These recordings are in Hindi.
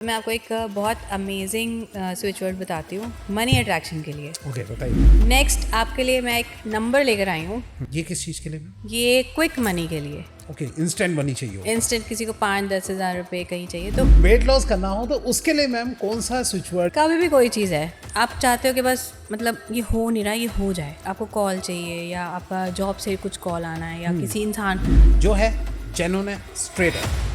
मैं आपको एक बहुत अमेजिंग स्विच वर्ड बताती हूँ मनी अट्रैक्शन के लिए। ओके बताइए। नेक्स्ट आपके लिए मैं एक नंबर लेकर आई हूँ। ये किस चीज़ के लिए? ये क्विक मनी के लिए। ओके, इंस्टेंट मनी चाहिए हो। इंस्टेंट किसी को 5-10 हज़ार रुपये कहीं चाहिए तो वेट लॉस करना हो तो उसके लिए मैम कौन सा स्विच वर्ड? कभी भी कोई चीज़ है आप चाहते हो कि बस मतलब ये हो नहीं रहा, ये हो जाए। आपको कॉल चाहिए या आपका जॉब से कुछ कॉल आना है या किसी इंसान जो है जेन्युइन है, स्ट्रेट है,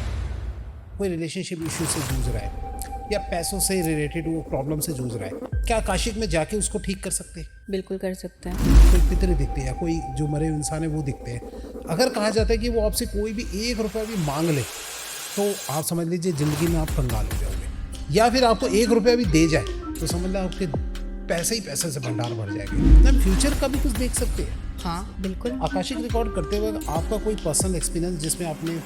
कोई रिलेशनशिप इशू से जूझ रहा है या पैसों से रिलेटेड वो प्रॉब्लम से जूझ रहा है, क्या आकाशिक में जाके उसको ठीक कर सकते हैं? बिल्कुल कर सकते हैं। कोई पितरी दिखते हैं या कोई जो मरे हुए इंसान है वो दिखते हैं। अगर कहा जाता है कि वो आपसे कोई भी 1 रुपया भी मांग ले तो आप समझ लीजिए ज़िंदगी में आप कंगाल हो जाओगे, या फिर आपको 1 रुपया भी दे जाए तो समझ लो आपके पैसे ही पैसे से भंडार भर जाएगा। मैम फ्यूचर का भी कुछ देख सकते हैं। हाँ बिल्कुल। आकाशिक रिकॉर्ड करते हुए आपका कोई पर्सनल एक्सपीरियंस जिसमें आपने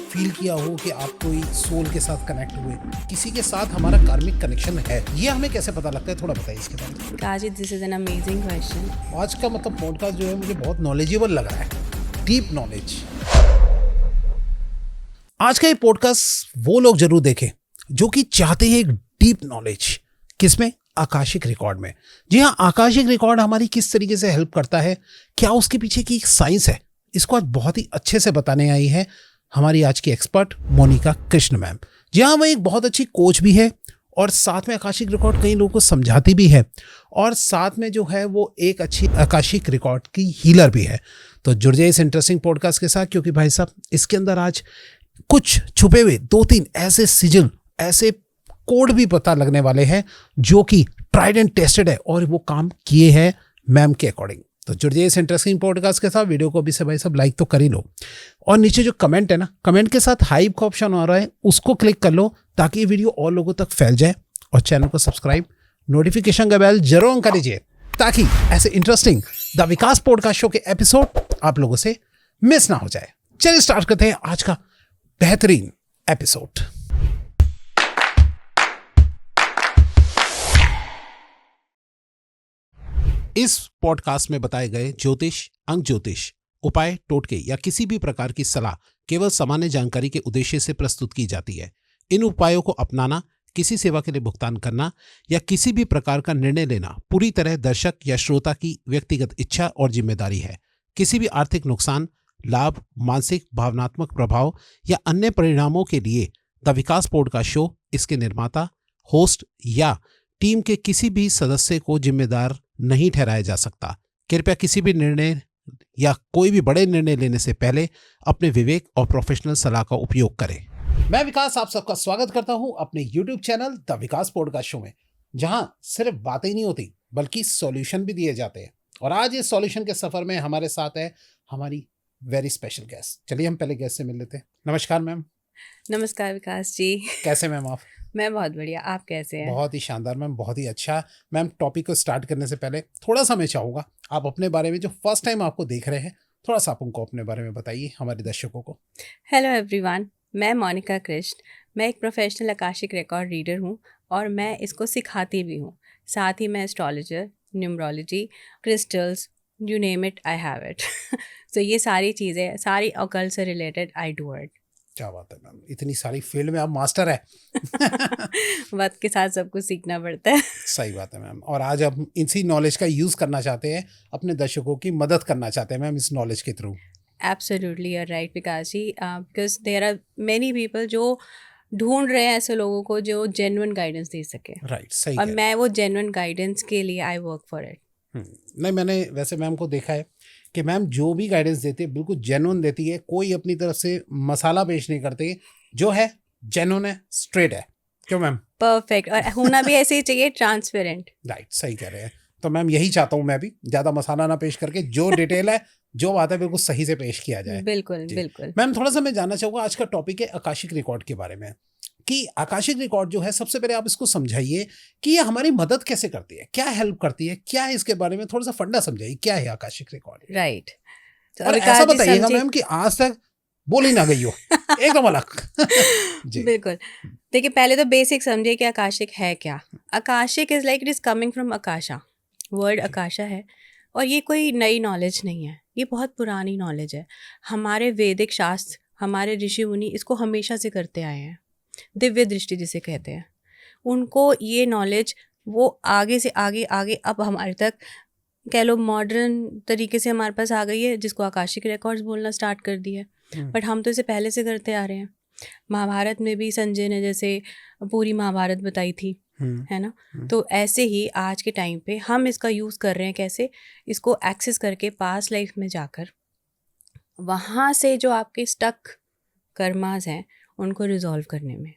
फील किया हो कि आप कोई सोल के साथ कनेक्ट हुए, किसी के साथ हमारा कार्मिक कनेक्शन है, ये हमें कैसे पता लगता है? थोड़ा बताइए इसके बारे में। Kazi, this is an amazing question. आज का मतलब पॉडकास्ट जो है मुझे बहुत नॉलेजेबल लग रहा है, डीप नॉलेज। आज का ये पॉडकास्ट वो लोग जरूर देखें जो कि चाहते हैं एक डीप नॉलेज। किसमें? आकाशिक रिकॉर्ड में। जी हाँ, आकाशिक रिकॉर्ड हमारी किस तरीके से हेल्प करता है, क्या उसके पीछे की एक साइंस है, इसको आज बहुत ही अच्छे से बताने आई है हमारी आज की एक्सपर्ट मोनिका कृष्ण मैम। जी हाँ, वो एक बहुत अच्छी कोच भी है और साथ में आकाशिक रिकॉर्ड कई लोगों को समझाती भी है और साथ में जो है वो एक अच्छी आकाशिक रिकॉर्ड की हीलर भी है। तो जुड़ जाइए इस इंटरेस्टिंग पॉडकास्ट के साथ, क्योंकि भाई साहब इसके अंदर आज कुछ छुपे हुए 2-3 ऐसे सिजल, ऐसे कोड भी पता लगने वाले हैं जो कि ट्राइड एंड टेस्टेड है और वो काम किए हैं मैम के अकॉर्डिंग। तो जुड़ जाइए इस इंटरेस्टिंग पॉडकास्ट के साथ। वीडियो को भी से भाई सब लाइक तो कर ही लो और नीचे जो कमेंट है ना, कमेंट के साथ हाइप का ऑप्शन आ रहा है, उसको क्लिक कर लो ताकि ये वीडियो और लोगों तक फैल जाए। और चैनल को सब्सक्राइब, नोटिफिकेशन का बेल जरूर ऑन कर लीजिए ताकि ऐसे interesting the Vikas podcast show के एपिसोड आप लोगों से मिस ना हो जाए। चलिए स्टार्ट करते हैं आज का बेहतरीन एपिसोड। इस पॉडकास्ट में बताए गए ज्योतिष, अंक ज्योतिष, उपाय, टोटके या किसी भी प्रकार की सलाह केवल सामान्य जानकारी के उद्देश्य से प्रस्तुत की जाती है। इन उपायों को अपनाना, किसी सेवा के लिए भुगतान करना या किसी भी प्रकार का निर्णय लेना पूरी तरह दर्शक या श्रोता की व्यक्तिगत इच्छा और जिम्मेदारी है। किसी भी आर्थिक नुकसान, लाभ, मानसिक भावनात्मक प्रभाव या अन्य परिणामों के लिए द विकास पॉडकास्ट शो, इसके निर्माता, होस्ट या टीम के किसी भी सदस्य को जिम्मेदार नहीं ठहराया जा सकता। कृपया किसी भी निर्णय या कोई भी बड़े निर्णय लेने से पहले अपने विवेक और प्रोफेशनल सलाह का उपयोग करें। मैं विकास आप सबका स्वागत करता हूं अपने YouTube channel the Vikas podcast show में, जहां सिर्फ बातें नहीं होती बल्कि सॉल्यूशन भी दिए जाते हैं। और आज इस सॉल्यूशन के सफर में हमारे साथ है हमारी वेरी स्पेशल गेस्ट। चलिए हम पहले गेस्ट से मिल लेते हैं। नमस्कार मैम। नमस्कार विकास जी। कैसे मैम आप? मैं बहुत बढ़िया, आप कैसे हैं? बहुत ही शानदार मैम, बहुत ही अच्छा। मैम टॉपिक को स्टार्ट करने से पहले थोड़ा सा मैं चाहूँगा आप अपने बारे में, जो फर्स्ट टाइम आपको देख रहे हैं, थोड़ा सा आप उनको अपने बारे में बताइए हमारे दर्शकों को। हेलो एवरीवन, मैं मोनिका कृष्ण। मैं एक प्रोफेशनल आकाशिक रिकॉर्ड रीडर हूँ और मैं इसको सिखाती भी हूँ। साथ ही मैं astrologer, numerology, crystals, you name it I have it. So ये सारी चीज़ें, सारी ऑकल्ट से रिलेटेड आई डू इट। क्या बात है मैम, इतनी सारी फील्ड में आप मास्टर है। वक्त के साथ सब कुछ सीखना पड़ता है। सही बात है मैम। और आज हम इसी नॉलेज का यूज़ करना चाहते हैं, अपने दर्शकों की मदद करना चाहते हैं मैम इस नॉलेज के through. Absolutely you are right Vikas ji, because there are many people जो ढूंढ रहे हैं ऐसे लोगों को जो जेन्युइन गाइडेंस दे सके। राइट, सही और कह रहे मैं वो जेन्युइन गाइडेंस के लिए आई वर्क फॉर इट। नहीं, मैंने वैसे मैम को देखा है कि मैम जो भी गाइडेंस देती है बिल्कुल जेन्युइन देती है, कोई अपनी तरफ से मसाला पेश नहीं करते, जो है जेन्युइन है, स्ट्रेट है। क्यों मैम? परफेक्ट, और होना भी ऐसे ही चाहिए, ट्रांसपेरेंट। राइट, सही कह रहे हैं। तो मैम यही चाहता हूँ मैं भी, ज़्यादा मसाला ना पेश करके जो डिटेल है, जो बात है बिल्कुल सही से पेश किया जाए। बिल्कुल जी। बिल्कुल। मैम थोड़ा सा मैं जानना चाहूँगा, आज का टॉपिक है आकाशिक रिकॉर्ड के बारे में, कि आकाशिक रिकॉर्ड जो है, सबसे पहले आप इसको समझाइए कि ये हमारी मदद कैसे करती है, क्या हेल्प करती है, क्या है इसके बारे में थोड़ा सा फंडा समझाइए, क्या है आकाशिक रिकॉर्ड। राइट। तो और ऐसा बताइएगा मैम कि आज तक बोल ही ना गई हो, एकदम अलग। जी बिल्कुल। देखिए, पहले तो बेसिक समझिए कि आकाशिक है क्या। Akashic is like it is coming from Akasha, word Akasha है। और ये कोई नई नॉलेज नहीं है, ये बहुत पुरानी नॉलेज है। हमारे वैदिक शास्त्र, हमारे ऋषि मुनि इसको हमेशा से करते आए हैं। दिव्य दृष्टि जिसे कहते हैं, उनको ये नॉलेज वो आगे से आगे आगे अब हमारे तक कह लो मॉडर्न तरीके से हमारे पास आ गई है, जिसको आकाशिक रिकॉर्ड्स बोलना स्टार्ट कर दिया है। बट हम तो इसे पहले से करते आ रहे हैं। महाभारत में भी संजय ने जैसे पूरी महाभारत बताई थी, है ना। तो ऐसे ही आज के टाइम पे हम इसका यूज़ कर रहे हैं, कैसे इसको एक्सेस करके पास्ट लाइफ में जाकर वहाँ से जो आपके स्टक कर्मास हैं उनको रिजॉल्व करने में।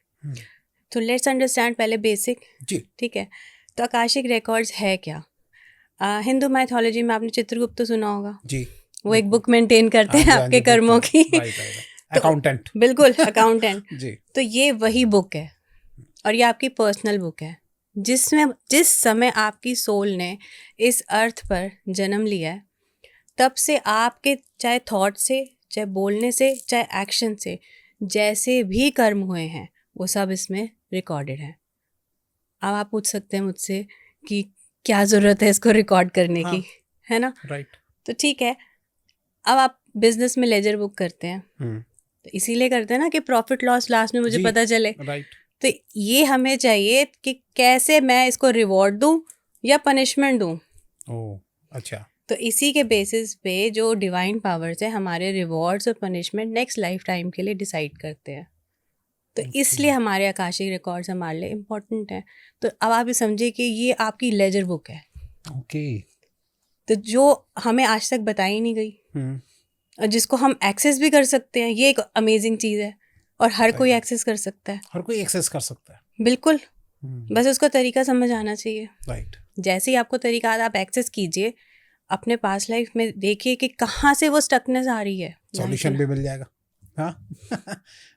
तो लेट्स अंडरस्टैंड पहले बेसिक, जी ठीक है। तो आकाशिक रिकॉर्ड्स है क्या? हिंदू माइथोलॉजी में आपने चित्रगुप्त तो सुना होगा जी, वो एक बुक मेंटेन करते हैं हाँ जी, आपके book कर्मों है, की। right, right. अकाउंटेंट। बिल्कुल अकाउंटेंट। जी तो ये वही बुक है और ये आपकी पर्सनल बुक है, जिसमें जिस समय आपकी सोल ने इस अर्थ पर जन्म लिया है तब से आपके चाहे थॉट से, चाहे बोलने से, चाहे एक्शन से जैसे भी कर्म हुए हैं वो सब इसमें रिकॉर्डेड है। अब आप पूछ सकते हैं मुझसे कि क्या ज़रूरत है इसको रिकॉर्ड करने की, है ना। राइट। तो ठीक है, अब आप बिजनेस में लेजर बुक करते हैं तो इसीलिए करते हैं ना कि प्रॉफिट लॉस लास्ट में मुझे जी, पता चले। राइट। तो ये हमें चाहिए कि कैसे मैं इसको रिवॉर्ड दूं या पनिशमेंट दूं। ओह अच्छा। तो इसी के बेसिस पे जो डिवाइन पावर्स है हमारे रिवॉर्ड्स और पनिशमेंट नेक्स्ट लाइफ टाइम के लिए डिसाइड करते हैं। तो इसलिए हमारे आकाशिक रिकॉर्ड्स हमारे लिए इम्पोर्टेंट हैं। तो अब आप ये समझिए कि ये आपकी लेजर बुक है। ओके। तो जो हमें आज तक बताई नहीं गई और जिसको हम एक्सेस भी कर सकते हैं, ये एक अमेजिंग चीज़ है और हर कोई एक्सेस कर सकता है। हर कोई एक्सेस कर सकता है। बिल्कुल, बस उसको तरीका समझ आना चाहिए। राइट। जैसे ही आपको तरीका आता, आप एक्सेस कीजिए, अपने पास्ट लाइफ में देखिए कि कहाँ से वो स्टकनेस आ रही है, सॉल्यूशन भी मिल जाएगा। हाँ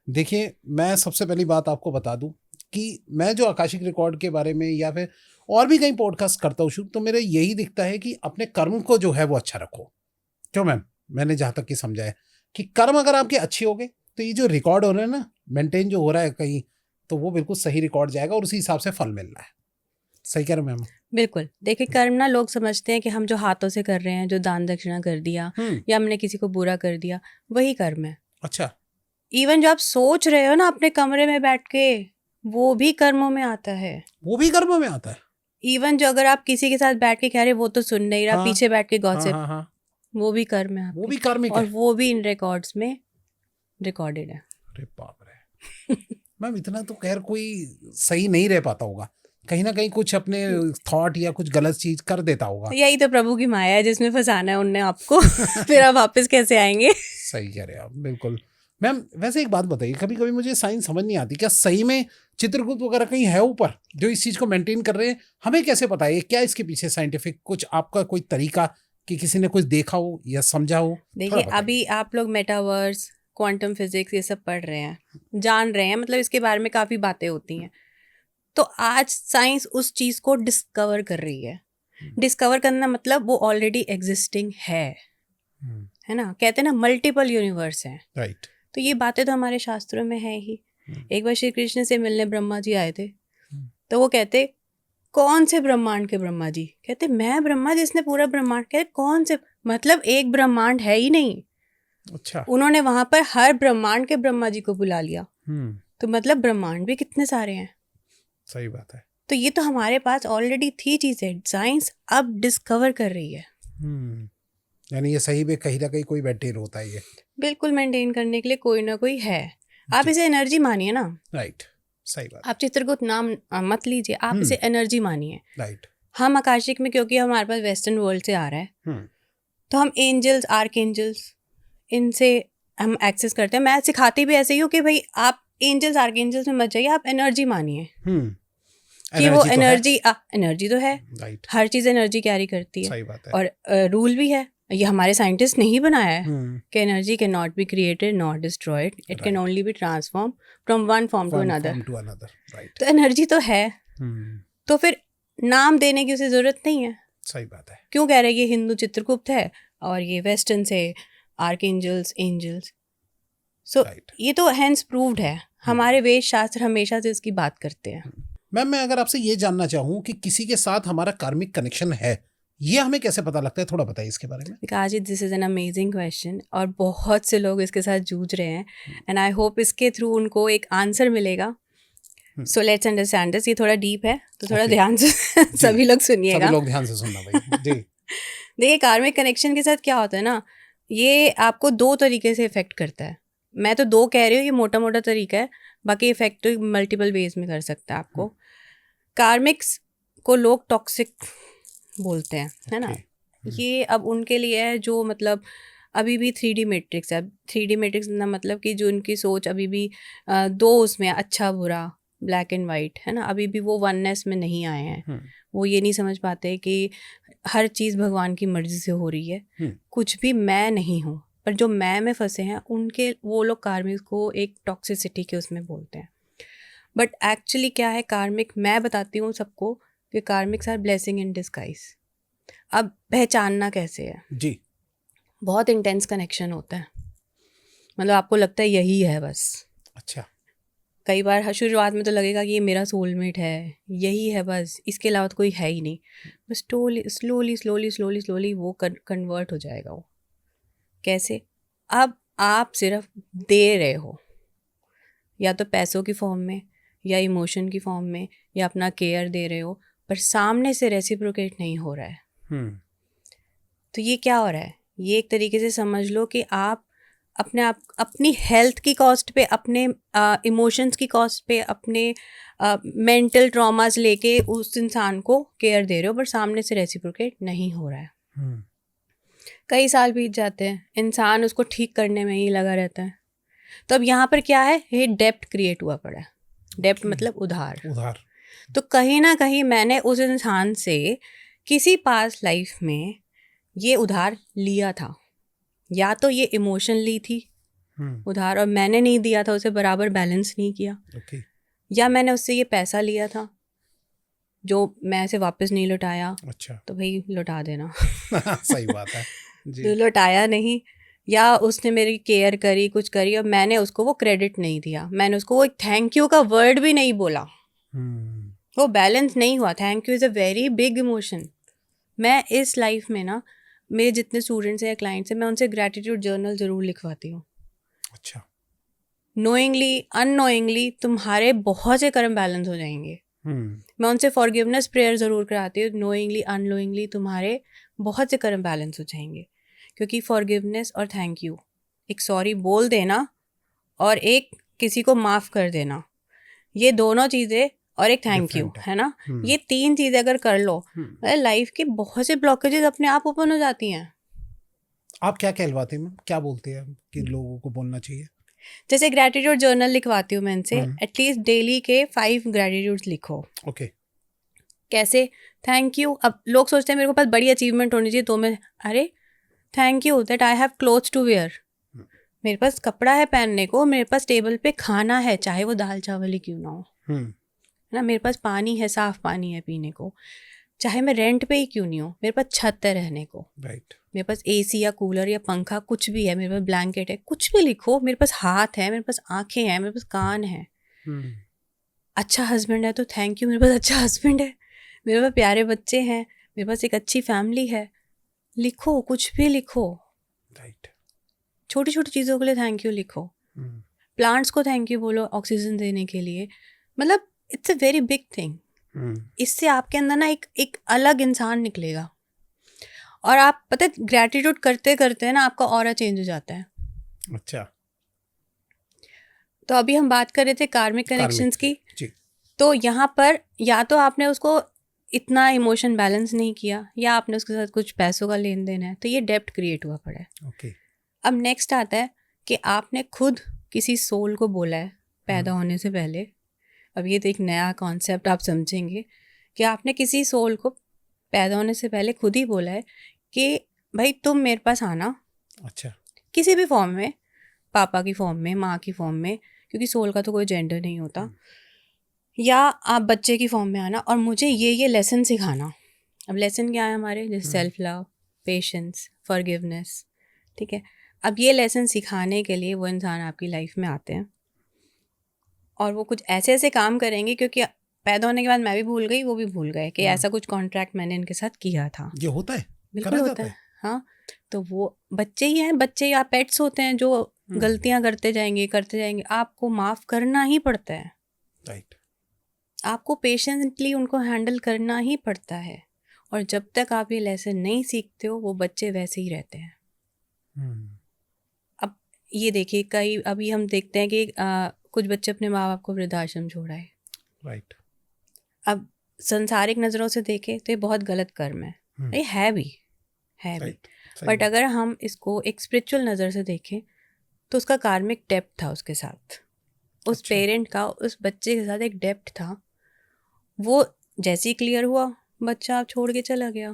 देखिए, मैं सबसे पहली बात आपको बता दूं कि मैं जो आकाशिक रिकॉर्ड के बारे में या फिर और भी कई पॉडकास्ट करता हूँ तो मेरा यही दिखता है कि अपने कर्म को जो है वो अच्छा रखो। क्यों मैम? मैंने जहाँ तक कि समझा है कि कर्म अगर आपके अच्छे हो गए तो ये जो रिकॉर्ड हो रहा है ना, मेंटेन जो हो रहा है कहीं, तो वो बिल्कुल सही रिकॉर्ड जाएगा और उसी हिसाब से फल मिल रहा है। सही कह रहे हो मैम? बिल्कुल। देखिए, कर्म ना लोग समझते हैं कि हम जो हाथों से कर रहे हैं, जो दान दक्षिणा कर दिया या हमने किसी को बुरा कर दिया, वही कर्म है। अच्छा। इवन जो आप सोच रहे हो ना अपने कमरे में बैठ के, वो भी कर्मों में आता है। वो भी कर्म में आता है। इवन जो अगर आप किसी के साथ बैठ के कह रहे वो तो सुन नहीं रहा, पीछे बैठ के गॉसिप, हाँ। वो भी कर्म है वो भी कर्मिक और है। वो भी इन रिकॉर्ड्स में रिकॉर्डेड है। अरे बाप रे मैम, इतना तो खैर कोई सही नहीं रह पाता होगा, कहीं ना कहीं कुछ अपने थॉट या कुछ गलत चीज कर देता होगा। यही तो प्रभु की माया है जिसमें फंसाना है उनने आपको। फिर आप वापस कैसे आएंगे? सही कह रहे हैं आप, बिल्कुल। मैम वैसे एक बात बताइए, कभी कभी मुझे साइंस समझ नहीं आती, क्या सही में चित्रगुप्त वगैरह कहीं है ऊपर जो इस चीज को मेंटेन कर रहे हैं? हमें कैसे पता है? क्या इसके पीछे साइंटिफिक कुछ आपका कोई तरीका कि किसी ने कुछ देखा हो या समझा हो? देखिए, अभी आप लोग मेटावर्स, क्वांटम फिजिक्स ये सब पढ़ रहे हैं, जान रहे हैं, मतलब इसके बारे में काफ़ी बातें होती हैं। तो आज साइंस उस चीज़ को डिस्कवर कर रही है। डिस्कवर करना मतलब वो ऑलरेडी एग्जिस्टिंग है ना। कहते हैं ना मल्टीपल यूनिवर्स हैं। राइट। तो ये बातें तो हमारे शास्त्रों में है ही। एक बार श्री कृष्ण से मिलने ब्रह्मा जी आए थे, तो वो कहते कौन से ब्रह्मांड के ब्रह्मा जी? कहते मैं ब्रह्मा जिसने पूरा ब्रह्मांड। कहते कौन से? मतलब एक ब्रह्मांड है ही नहीं। अच्छा। उन्होंने वहां पर हर ब्रह्मांड के ब्रह्मा जी को बुला लिया। तो मतलब ब्रह्मांड भी कितने सारे हैं। सही बात है। तो ये तो हमारे पास ऑलरेडी थी चीजें, साइंस अब डिस्कवर कर रही है। यानी ये सही में कहीं ना कहीं कोई मेंटेन होता है ये। बिल्कुल मेंटेन करने के लिए कोई ना कोई है। आप इसे एनर्जी मानिए ना। राइट, सही बात। आप चित्रगुप्त नाम मत लीजिए, आप इसे एनर्जी मानिए। राइट। हम आकाशिक में, क्योंकि हमारे पास वेस्टर्न वर्ल्ड से आ रहा है, तो हम एंजल्स, आर्क एंजल्स, इनसे हम एक्सेस करते हैं। मैं सिखाती भी ऐसे ही हूँ कि भाई आप एंजल्स, आर्क एंजल्स में मत जाइए, आप एनर्जी मानिए कि वो एनर्जी तो है। राइट। हर चीज़ एनर्जी कैरी करती है। सही बात है। और रूल भी है, ये हमारे साइंटिस्ट ने ही बनाया है कि energy can not be created not destroyed, it can only be transform from one form to another. Right. तो एनर्जी तो है, तो फिर नाम देने की उसे जरूरत नहीं है। सही बात है। क्यों कह रहे हैं ये हिंदू चित्रगुप्त है और ये वेस्टर्न से आर्क एंजल्स, एंजल्स। सो ये तो हेंस प्रूव्ड है। हमारे वेद शास्त्र हमेशा से इसकी बात करते हैं। मैम, मैं अगर आपसे ये जानना चाहूँ कि किसी के साथ हमारा कार्मिक कनेक्शन है, ये हमें कैसे पता लगता है? थोड़ा बताइए इसके बारे में। Kazi, this is an amazing question और बहुत से लोग इसके साथ जूझ रहे हैं एंड आई होप इसके थ्रू उनको एक आंसर मिलेगा। So let's understand this. ये थोड़ा डीप है तो थोड़ा Okay. ध्यान से सभी लोग सुनिएगा। सभी लोग ध्यान से सुनना भाई जी। देखिए, कार्मिक कनेक्शन के साथ क्या होता है ना, ये आपको दो तरीके से इफेक्ट करता है। मैं तो दो कह रही हूँ, ये मोटा मोटा तरीका है, बाकी इफेक्ट तो मल्टीपल वेज में कर सकता है आपको। कार्मिक्स को लोग टॉक्सिक बोलते हैं, है ना। ये अब उनके लिए है जो मतलब अभी भी 3D मैट्रिक्स है। 3D मैट्रिक्स ना मतलब कि जो उनकी सोच अभी भी दो उसमें अच्छा बुरा, ब्लैक एंड वाइट, है ना। अभी भी वो वननेस में नहीं आए हैं। वो ये नहीं समझ पाते कि हर चीज़ भगवान की मर्जी से हो रही है। कुछ भी मैं नहीं हूँ, पर जो मैं में फंसे हैं उनके, वो लोग कार्मिक को एक टॉक्सिसिटी के उसमें बोलते हैं। बट एक्चुअली क्या है कार्मिक, मैं बताती हूँ सबको कि karmics are blessing in disguise. अब पहचानना कैसे है जी। बहुत इंटेंस कनेक्शन होता है, मतलब आपको लगता है यही है बस। अच्छा। कई बार शुरुआत में तो लगेगा कि ये मेरा सोलमेट है, यही है बस, इसके अलावा तो कोई है ही नहीं। बस slowly slowly slowly slowly slowly वो कन्वर्ट हो जाएगा। वो कैसे? अब आप सिर्फ दे रहे हो, या तो पैसों की फॉर्म में, या इमोशन की फॉर्म में, या अपना केयर दे रहे हो, पर सामने से रेसिप्रोकेट नहीं हो रहा है। तो ये क्या हो रहा है? ये एक तरीके से समझ लो कि आप अपनी हेल्थ की कॉस्ट पे, अपने इमोशंस की कॉस्ट पे, अपने मेंटल ट्रॉमास लेके उस इंसान को केयर दे रहे हो, पर सामने से रेसिप्रोकेट नहीं हो रहा है। कई साल बीत जाते हैं, इंसान उसको ठीक करने में ही लगा रहता है। तो अब यहाँ पर क्या है, ये डेप्ट क्रिएट हुआ पड़ा है। डेप्ट मतलब उधार। तो कहीं ना कहीं मैंने उस इंसान से किसी पास्ट लाइफ में ये उधार लिया था, या तो ये इमोशन ली थी उधार और मैंने नहीं दिया था, उसे बराबर बैलेंस नहीं किया, या मैंने उससे ये पैसा लिया था जो मैं इसे वापस नहीं लौटाया। अच्छा। तो भाई लौटा देना सही बात है जी। तो लौटाया नहीं, या उसने मेरी केयर करी, कुछ करी, और मैंने उसको वो क्रेडिट नहीं दिया, मैंने उसको वो एक थैंक यू का वर्ड भी नहीं बोला, वो बैलेंस नहीं हुआ। Thank you is a very big emotion. मैं इस लाइफ में ना, मेरे जितने स्टूडेंट्स हैं या क्लाइंट्स हैं, मैं उनसे ग्रैटिट्यूड जर्नल ज़रूर लिखवाती हूँ। अच्छा। नोइंगली अननोइंगली तुम्हारे बहुत से कर्म बैलेंस हो जाएंगे। मैं उनसे फॉरगिवनेस प्रेयर ज़रूर कराती हूँ। नोइंगली अननोइंगली तुम्हारे बहुत से कर्म बैलेंस हो जाएंगे, क्योंकि फॉरगिवनेस और थैंक यू, एक सॉरी बोल देना और एक किसी को माफ़ कर देना, ये दोनों चीज़ें, और एक थैंक यू, है ना, ये तीन चीज़ें अगर कर लो, लाइफ की बहुत से ब्लॉकेजेस अपने आप ओपन हो जाती हैं। आप क्या कहलवाते हैं, क्या बोलते हैं कि लोगों को बोलना चाहिए? जैसे ग्रैटिट्यूड जर्नल लिखवाती हूँ मैं इनसे, एटलीस्ट डेली के 5 ग्रैटिट्यूड्स लिखो। ओके। कैसे? Thank you. अब लोग सोचते हैं मेरे को पास बड़ी अचीवमेंट होनी चाहिए तो मैं, अरे thank you that I have clothes to wear, मेरे पास कपड़ा है पहनने को, मेरे पास टेबल पे खाना है, चाहे वो दाल चावल ही क्यों ना हो, है ना, मेरे पास पानी है, साफ पानी है पीने को, चाहे मैं रेंट पे ही क्यों नहीं हूँ, मेरे पास छत है रहने को, राइट। मेरे पास एसी या कूलर या पंखा कुछ भी है, मेरे पास ब्लैंकेट है, कुछ भी लिखो, मेरे पास हाथ है, मेरे पास आंखें हैं, मेरे पास कान है। अच्छा हस्बैंड है तो थैंक यू, मेरे पास अच्छा हस्बैंड है, मेरे पास प्यारे बच्चे हैं, मेरे पास एक अच्छी फैमिली है। लिखो, कुछ भी लिखो। राइट। छोटी छोटी चीज़ों के लिए थैंक यू लिखो। प्लांट्स को थैंक यू बोलो ऑक्सीजन देने के लिए, मतलब it's a very big thing. इससे आपके अंदर ना एक अलग इंसान निकलेगा, और आप पता है ग्रैटिट्यूड करते करते ना आपका ऑरा चेंज हो जाता है। अच्छा। तो अभी हम बात कर रहे थे कार्मिक कनेक्शंस की जी। तो यहाँ पर या तो आपने उसको इतना इमोशन बैलेंस नहीं किया, या आपने उसके साथ कुछ पैसों का लेन देन है, तो ये डेप्ट क्रिएट हुआ पड़ा है। ओके। अब नेक्स्ट आता है कि आपने खुद किसी सोल को बोला है पैदा होने से पहले। अब ये तो एक नया कॉन्सेप्ट आप समझेंगे कि आपने किसी सोल को पैदा होने से पहले खुद ही बोला है कि भाई तुम मेरे पास आना। अच्छा। किसी भी फॉर्म में, पापा की फॉर्म में, माँ की फॉर्म में, क्योंकि सोल का तो कोई जेंडर नहीं होता, या आप बच्चे की फॉर्म में आना और मुझे ये लेसन सिखाना। अब लेसन क्या है हमारे, जैसे सेल्फ लव, पेशेंस, फॉरगिवनेस, ठीक है। अब ये लेसन सिखाने के लिए वो इंसान आपकी लाइफ में आते हैं, और वो कुछ ऐसे ऐसे काम करेंगे, क्योंकि पैदा होने के बाद मैं भी भूल गई, वो भी भूल गए कि ऐसा कुछ कॉन्ट्रैक्ट मैंने इनके साथ किया था। ये होता है? बिल्कुल होता है। हाँ, तो वो बच्चे ही हैं, बच्चे या पेट्स होते हैं जो गलतियां करते जाएंगे, आपको माफ़ करना ही पड़ता है। राइट। आपको पेशेंटली उनको हैंडल करना ही पड़ता है, और जब तक आप ये लेसन नहीं सीखते हो वो बच्चे वैसे ही रहते हैं। अब ये देखिए, कई अभी हम देखते हैं कि कुछ बच्चे अपने माँ बाप को वृद्धाश्रम छोड़ आए। राइट। अब संसारिक नज़रों से देखें तो ये बहुत गलत कर्म है, ये है भी राइट। बट अगर हम इसको एक स्पिरिचुअल नज़र से देखें तो उसका कार्मिक डेप्थ था उसके साथ, उस अच्छा। पेरेंट का उस बच्चे के साथ एक डेप्थ था। वो जैसे ही क्लियर हुआ बच्चा आप छोड़ के चला गया।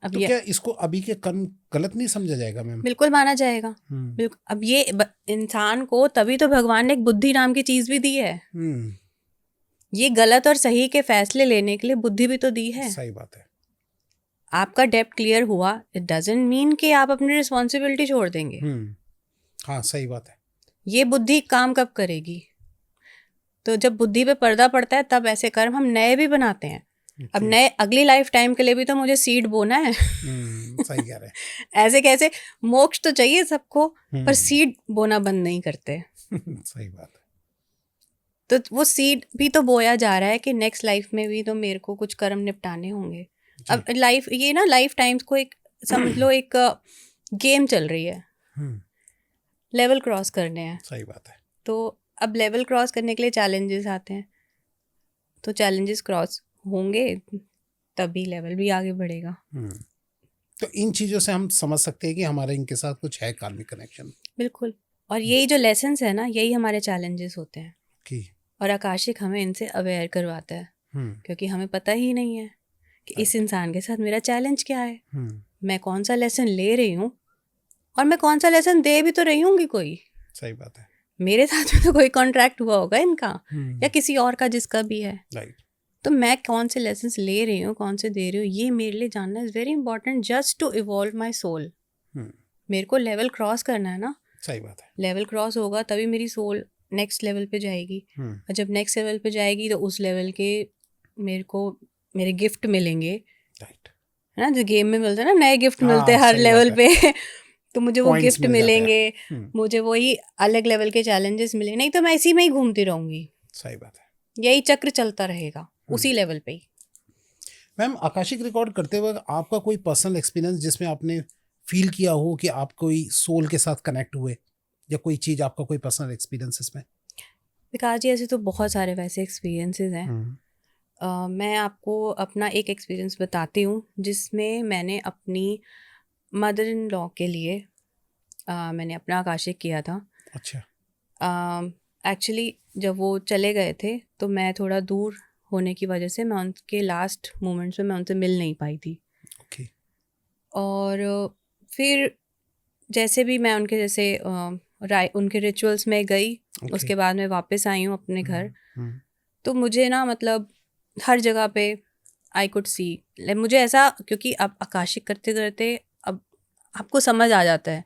अब तो ये क्या इसको अभी के कर्म गलत नहीं समझा जाएगा मैम? बिल्कुल माना जाएगा, बिल्कुल। अब ये इंसान को तभी तो भगवान ने एक बुद्धि नाम की चीज़ भी दी है। ये गलत और सही के फैसले लेने के लिए बुद्धि भी तो दी है। सही बात है। आपका डेप्थ क्लियर हुआ, इट डजंट मीन कि आप अपनी रिस्पॉन्सिबिलिटी छोड़ देंगे। हाँ सही बात है। ये बुद्धि काम कब करेगी? तो जब बुद्धि पे पर्दा पड़ता है तब ऐसे कर्म हम नए भी बनाते हैं। अब नए अगली लाइफ टाइम के लिए भी तो मुझे सीड बोना है। सही कह रहे हैं। ऐसे कैसे? मोक्ष तो चाहिए सबको, पर सीड बोना बंद नहीं करते। सही बात है। तो वो सीड भी तो बोया जा रहा है कि नेक्स्ट लाइफ में भी तो मेरे को कुछ कर्म निपटाने होंगे। अब लाइफ, ये ना लाइफ टाइम्स को एक समझ लो एक गेम चल रही है, लेवल क्रॉस करने हैं। सही बात है। तो अब लेवल क्रॉस करने के लिए चैलेंजेस आते हैं, तो चैलेंजेस क्रॉस होंगे तभी लेवल भी आगे बढ़ेगा। तो इन चीज़ों से हम समझ सकते हैं कि हमारे इनके साथ कुछ है कार्मिक कनेक्शन। बिल्कुल, और यही जो लेसन्स है ना, यही हमारे चैलेंजेस होते हैं की और आकाशिक हमें इनसे अवेयर करवाता है, क्योंकि हमें पता ही नहीं है कि इस इंसान के साथ मेरा चैलेंज क्या है, मैं कौन सा लेसन ले रही हूँ और मैं कौन सा लेसन दे भी तो रही हूँगी कोई। सही बात है। मेरे साथ में तो कोई कॉन्ट्रैक्ट हुआ होगा इनका या किसी और का जिसका भी है। राइट। तो मैं कौन से लेसन्स ले रही हूँ, कौन से दे रही हूँ, ये मेरे लिए जानना is very important just to evolve my soul. मेरे को लेवल क्रॉस करना है ना। सही बात है। लेवल क्रॉस होगा तभी मेरी सोल नेक्स्ट लेवल पे जाएगी, और जब नेक्स्ट लेवल पे जाएगी तो उस लेवल के मेरे को मेरे गिफ्ट मिलेंगे। राइट। है ना, जो गेम में मिलता है ना, नए गिफ्ट मिलते हैं हाँ, हर सही लेवल बात पे। तो मुझे वो Points गिफ्ट मिल जाते हैं। मिलेंगे, मुझे वही अलग लेवल के चैलेंजेस मिले, नहीं तो मैं इसी में ही घूमती रहूंगी। सही बात है। यही चक्र चलता रहेगा उसी लेवल पे ही। मैम, आकाशिक रिकॉर्ड करते वक्त आपका कोई पर्सनल एक्सपीरियंस जिसमें आपने फील किया हो कि आप कोई सोल के साथ कनेक्ट हुए, या कोई चीज़ आपका कोई पर्सनल एक्सपीरियंस इसमें? विकास जी, ऐसे तो बहुत सारे वैसे एक्सपीरियंसेस हैं। मैं आपको अपना एक एक्सपीरियंस बताती हूँ जिसमें मैंने अपनी मदर इन लॉ के लिए मैंने अपना आकाशिक किया था। अच्छा। एक्चुअली जब वो चले गए थे तो मैं थोड़ा दूर होने की वजह से मैं उनके लास्ट मोमेंट्स में मैं उनसे मिल नहीं पाई थी। ओके। और फिर जैसे भी मैं उनके जैसे उनके रिचुअल्स में गई, उसके बाद मैं वापस आई हूँ अपने घर। तो मुझे ना मतलब हर जगह पे आई कुड सी, मुझे ऐसा, क्योंकि अब आकाशिक करते करते अब आपको समझ आ जाता है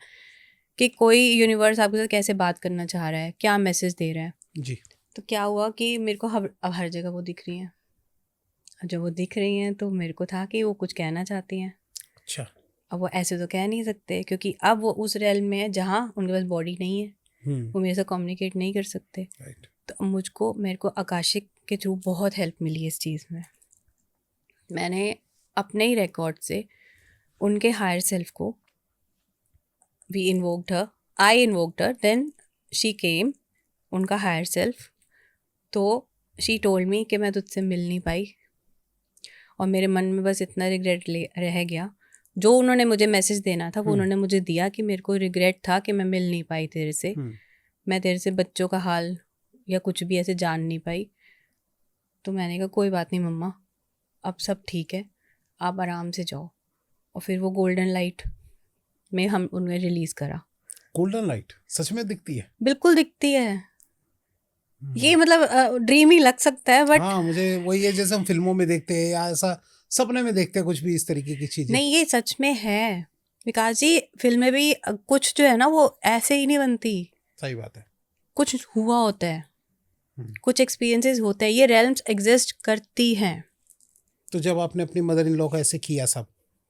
कि कोई यूनिवर्स आपके साथ कैसे बात करना चाह रहा है, क्या मैसेज दे रहा है जी। तो क्या हुआ कि मेरे को अब हर जगह वो दिख रही हैं। जब वो दिख रही हैं तो मेरे को था कि वो कुछ कहना चाहती हैं। अच्छा। अब वो ऐसे तो कह नहीं सकते, क्योंकि अब वो उस रेल में है जहाँ उनके पास बॉडी नहीं है, वो मेरे से कम्युनिकेट नहीं कर सकते। राइट। तो मेरे को आकाशिक के थ्रू बहुत हेल्प मिली इस चीज़ में। मैंने अपने ही रिकॉर्ड से उनके हायर सेल्फ को, we invoked her, I invoked her, then she came, उनका हायर सेल्फ। तो शी टोल्ड मी कि मैं तुझसे मिल नहीं पाई, और मेरे मन में बस इतना रिग्रेट रह गया। जो उन्होंने मुझे मैसेज देना था वो उन्होंने मुझे दिया कि मेरे को रिग्रेट था कि मैं मिल नहीं पाई तेरे से, मैं तेरे से बच्चों का हाल या कुछ भी ऐसे जान नहीं पाई। तो मैंने कहा कोई बात नहीं मम्मा, अब सब ठीक है, आप आराम से जाओ। और फिर वो गोल्डन लाइट में हम उन्हें रिलीज़ करा। गोल्डन लाइट सच में दिखती है? बिल्कुल दिखती है। ये मतलब ड्रीम ही लग सकता है, बट हाँ, मुझे वही है जैसे हम फिल्मों में देखते हैं या ऐसा सपने में देखते हैं, कुछ भी इस तरीके की चीजें। नहीं, ये सच में है विकास जी। फिल्में भी कुछ जो है ना वो ऐसे ही नहीं बनती। सही बात है। कुछ हुआ होता है, कुछ एक्सपीरियंसेस होते हैं, ये रेल्म्स एग्जिस्ट करती हैं। तो जब आपने अपनी मदर इन लॉ का ऐसे किया सब,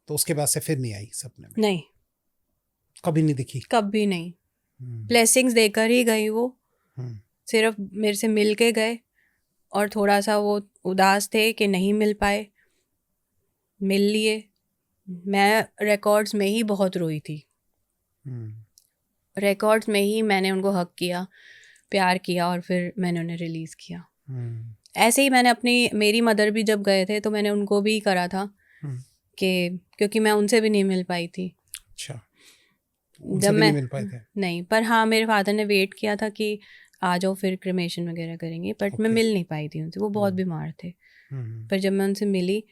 तो उसके बाद से फिर नहीं आई सपने में? नहीं, कभी नहीं दिखी? कभी नहीं। ब्लेसिंग्स देकर ही गई वो, सिर्फ मेरे से मिल के गए, और थोड़ा सा वो उदास थे कि नहीं मिल पाए, मिल लिए। मैं रिकॉर्ड्स में ही बहुत रोई थी, रिकॉर्ड्स में ही मैंने उनको हक किया, प्यार किया और फिर मैंने उन्हें रिलीज़ किया। ऐसे ही मैंने अपनी, मेरी मदर भी जब गए थे तो मैंने उनको भी करा था कि क्योंकि मैं उनसे भी नहीं मिल पाई थी। अच्छा, जब भी मैं नहीं मिल पाए थे? नहीं, पर हाँ मेरे फादर ने वेट किया था कि आ जाओ फिर क्रिमेशन वगैरह करेंगे, बट मैं मिल नहीं पाई थी उनसे, वो बहुत बीमार थे। पर जब मैं उनसे मिली,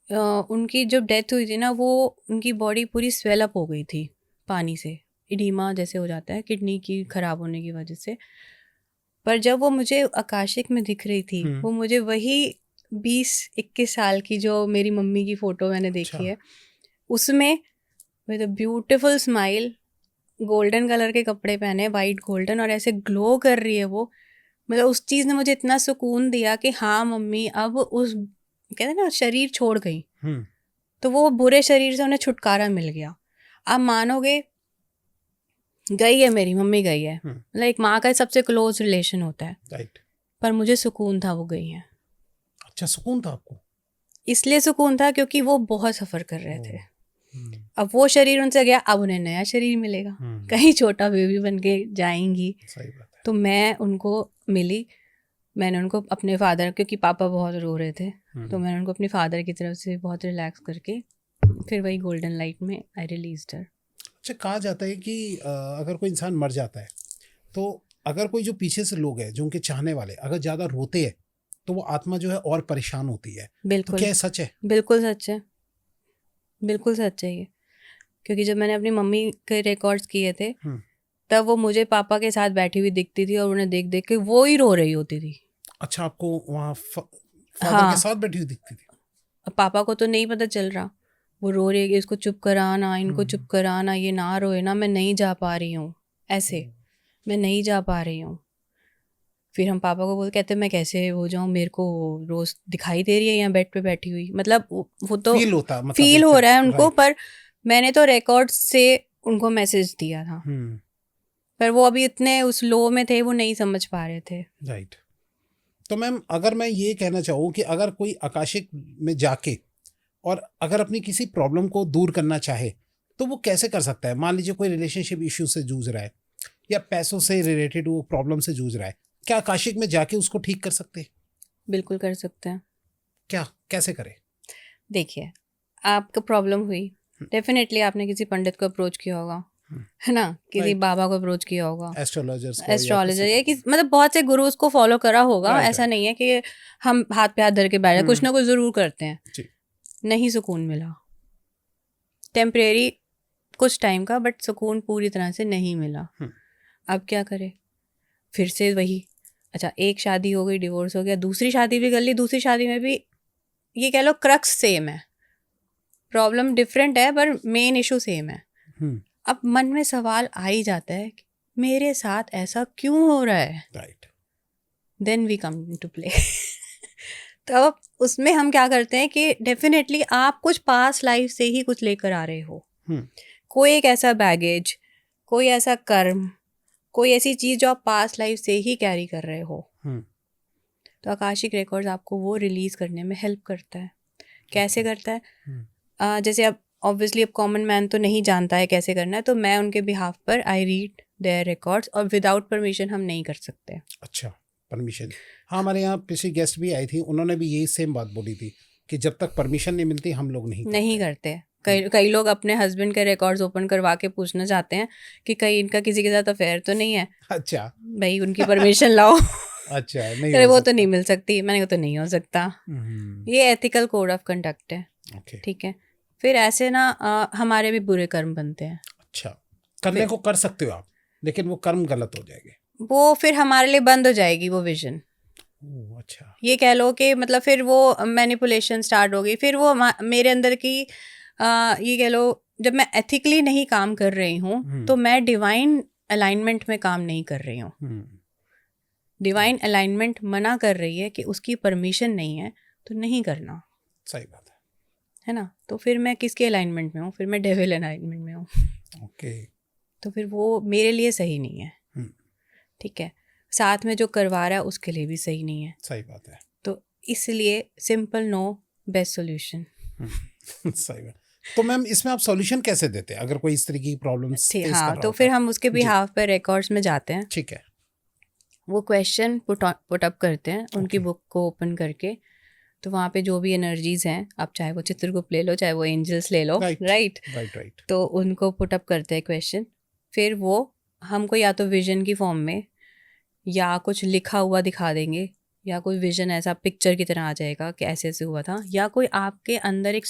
उनकी जब डेथ हुई थी ना, वो उनकी बॉडी पूरी स्वेल अप हो गई थी पानी से, इडीमा जैसे हो जाता है किडनी की ख़राब होने की वजह से। पर जब वो मुझे आकाशिक में दिख रही थी, वो मुझे वही 20-21 साल की जो मेरी मम्मी की फ़ोटो मैंने देखी है, उसमें with a beautiful smile, golden colour के कपड़े पहने, वाइट गोल्डन, और ऐसे ग्लो कर रही है वो। मतलब उस चीज़ ने मुझे इतना सुकून दिया कि हाँ मम्मी अब उस, कहते हैं ना, शरीर छोड़ गई, तो वो बुरे शरीर से उन्हें छुटकारा मिल गया। आप मानोगे, गई है मेरी मम्मी, गई है, मतलब एक माँ का सबसे क्लोज रिलेशन होता है, राइट। पर मुझे सुकून था वो गई है। अच्छा, सुकून था आपको? इसलिए सुकून था क्योंकि वो बहुत सफ़र कर रहे थे। अब वो शरीर उनसे गया, अब उन्हें नया शरीर मिलेगा, कहीं छोटा बेबी बन के जाएंगी। सही बात है। तो मैं उनको मिली, मैंने उनको अपने फादर, क्योंकि पापा बहुत रो रहे थे, तो मैंने उनको अपने फादर की तरफ से बहुत रिलैक्स करके फिर वही गोल्डन लाइट में आई रिलीज्ड हर। अच्छा, कहा जाता है कि अगर कोई इंसान मर जाता है तो अगर कोई जो पीछे से लोग हैं जो उनके चाहने वाले अगर ज़्यादा रोते हैं तो वो आत्मा जो है और परेशान होती है। तो बिल्कुल, क्या ये सच है? बिल्कुल सच है, बिल्कुल सच है ये। क्योंकि जब मैंने अपनी मम्मी के रिकॉर्ड्स किए थे, तब वो मुझे पापा के साथ बैठी हुई दिखती थी और उन्हें देख देख के वो ही रो रही होती थी। अच्छा, आपको वहाँ फादर के हाँ, साथ बैठी हुई दिखती थी? अब पापा को तो नहीं पता चल रहा, वो रो रही है कि इसको चुप कराना, इनको चुप कराना, ये ना रोए ना, मैं नहीं जा पा रही हूँ, ऐसे मैं नहीं जा पा रही हूँ। फिर हम पापा को बोल, कहते मैं कैसे हो जाऊँ, मेरे को रोज दिखाई दे रही है यहाँ बेड पे बैठी हुई। मतलब वो तो फील होता, मतलब फील एक हो रहा है तरीके, उनको, राइट। पर मैंने तो रिकॉर्ड से उनको मैसेज दिया था, पर वो अभी इतने उस लो में थे, वो नहीं समझ पा रहे थे। राइट। तो मैम, अगर मैं ये कहना चाहूँ कि अगर कोई आकाशिक में जाके और अगर अपनी किसी प्रॉब्लम को दूर करना चाहे तो वो कैसे कर सकता है? मान लीजिए कोई रिलेशनशिप इश्यू से जूझ रहा है या पैसों से रिलेटेड वो प्रॉब्लम से जूझ रहा है, क्या आकाशिक में जाके उसको ठीक कर सकते हैं? बिल्कुल कर सकते हैं। क्या, कैसे करें? देखिए, आपको प्रॉब्लम हुई, डेफिनेटली आपने किसी पंडित को अप्रोच किया होगा, है ना, किसी राइट। बाबा को अप्रोच किया होगा, एस्ट्रोलॉजर्स को या एस्ट्रोलॉजर, किसी या को। मतलब बहुत से गुरुज को फॉलो करा होगा। राइट, ऐसा राइट। नहीं है कि हम हाथ पे हाथ धर के बैठ जाए, कुछ ना कुछ ज़रूर करते हैं। जी। नहीं सुकून मिला, टेम्परेरी कुछ टाइम का, बट सुकून पूरी तरह से नहीं मिला। अब क्या करें? फिर से वही, अच्छा एक शादी हो गई, डिवोर्स हो गया, दूसरी शादी भी कर ली, दूसरी शादी में भी ये कह लो क्रक्स सेम है, प्रॉब्लम डिफरेंट है पर मेन इशू सेम है। अब मन में सवाल आ ही जाता है कि मेरे साथ ऐसा क्यों हो रहा है। Right. Then we come to play. तो अब उसमें हम क्या करते हैं कि डेफिनेटली आप कुछ पास्ट लाइफ से ही कुछ लेकर आ रहे हो, कोई एक ऐसा बैगेज, कोई ऐसा कर्म, कोई ऐसी चीज़ जो आप पास्ट लाइफ से ही कैरी कर रहे हो। तो आकाशिक रिकॉर्ड्स आपको वो रिलीज़ करने में हेल्प करता है। कैसे करता है? जैसे अब ऑब्वियसली अब कॉमन मैन तो नहीं जानता है कैसे करना है, तो मैं उनके बिहाफ पर आई रीड देयर रिकॉर्ड्स, और विदाउट परमिशन हम नहीं कर सकते। अच्छा, परमिशन। हाँ, हमारे यहाँ पिछली गेस्ट भी आई थी, उन्होंने भी यही सेम बात बोली थी कि जब तक परमिशन नहीं मिलती हम लोग नहीं करते। कई लोग अपने हस्बैंड के रिकॉर्ड्स ओपन करवा के पूछना चाहते हैं कि कहीं इनका किसी के साथ अफेयर तो नहीं है। अच्छा। भाई उनकी परमिशन लाओ। अच्छा, नहीं अरे हो वो सकता। तो नहीं मिल सकती, मैंने कहा तो नहीं हो सकता। ये एथिकल कोड ऑफ कंडक्ट है। ठीक है, फिर ऐसे ना हमारे भी बुरे कर्म बनते हैं। अच्छा, करने को कर सकते हो आप, लेकिन वो कर्म गलत हो जाएंगे, वो फिर हमारे लिए बंद हो जाएगी वो विजन। अच्छा। ये कह लो कि मतलब फिर वो मैनिपुलेशन स्टार्ट होगी, फिर वो मेरे अंदर की ये कह लो, जब मैं एथिकली नहीं काम कर रही हूँ तो मैं डिवाइन अलाइनमेंट में काम नहीं कर रही हूँ। डिवाइन अलाइनमेंट मना कर रही है कि उसकी परमिशन नहीं है तो नहीं करना। सही बात है ना, तो फिर मैं किसके अलाइनमेंट में हूँ? फिर मैं डेविल अलाइनमेंट में हूँ। ओके। तो फिर वो मेरे लिए सही नहीं है। ठीक है, साथ में जो करवा रहा है उसके लिए भी सही नहीं है। सही बात है। तो इसलिए सिंपल नो बेस्ट सोल्यूशन। सही बात। तो मैम इसमें आप सॉल्यूशन कैसे देते हैं अगर कोई इस तरह की प्रॉब्लम्स ठीक, फेस कर हाँ, रहा तो होता फिर है? हम उसके जी, बिहाफ पे रिकॉर्ड्स में जाते हैं, ठीक है। वो क्वेश्चन पुट अप करते हैं उनकी Okay. बुक को ओपन करके। तो वहाँ पे जो भी एनर्जीज हैं, आप चाहे वो चित्रगुप्त ले लो, चाहे वो एंजल्स ले लो, राइट राइट। Right right. तो उनको पुट अप करते हैं क्वेश्चन। फिर वो हमको या तो विजन की फॉर्म में या कुछ लिखा हुआ दिखा देंगे, या कोई विजन ऐसा पिक्चर की तरह आ जाएगा कि ऐसे ऐसे हुआ था, या कोई आपके अंदर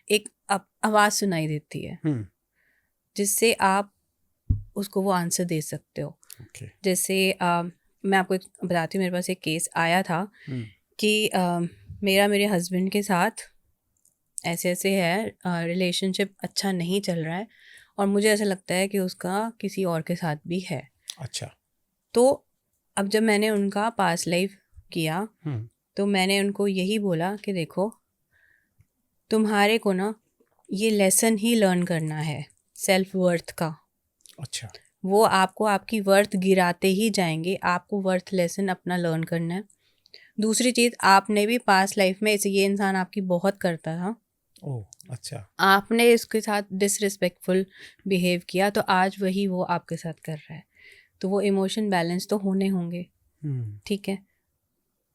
एक आवाज़ सुनाई देती है जिससे आप उसको वो आंसर दे सकते हो। ओके। जैसे मैं आपको बताती हूँ, मेरे पास एक केस आया था कि मेरे हस्बैंड के साथ ऐसे ऐसे है, रिलेशनशिप अच्छा नहीं चल रहा है और मुझे ऐसा लगता है कि उसका किसी और के साथ भी है। अच्छा। तो अब जब मैंने उनका पास्ट लाइफ किया तो मैंने उनको यही बोला कि देखो, तुम्हारे को ना ये लेसन ही लर्न करना है सेल्फ वर्थ का। अच्छा। वो आपको आपकी वर्थ गिराते ही जाएंगे, आपको वर्थ लेसन अपना लर्न करना है। दूसरी चीज़, आपने भी पास्ट लाइफ में ये इंसान आपकी बहुत करता था, ओह अच्छा। आपने इसके साथ डिसरिस्पेक्टफुल बिहेव किया, तो आज वही वो आपके साथ कर रहा है। तो वो इमोशन बैलेंस तो होने होंगे, ठीक है।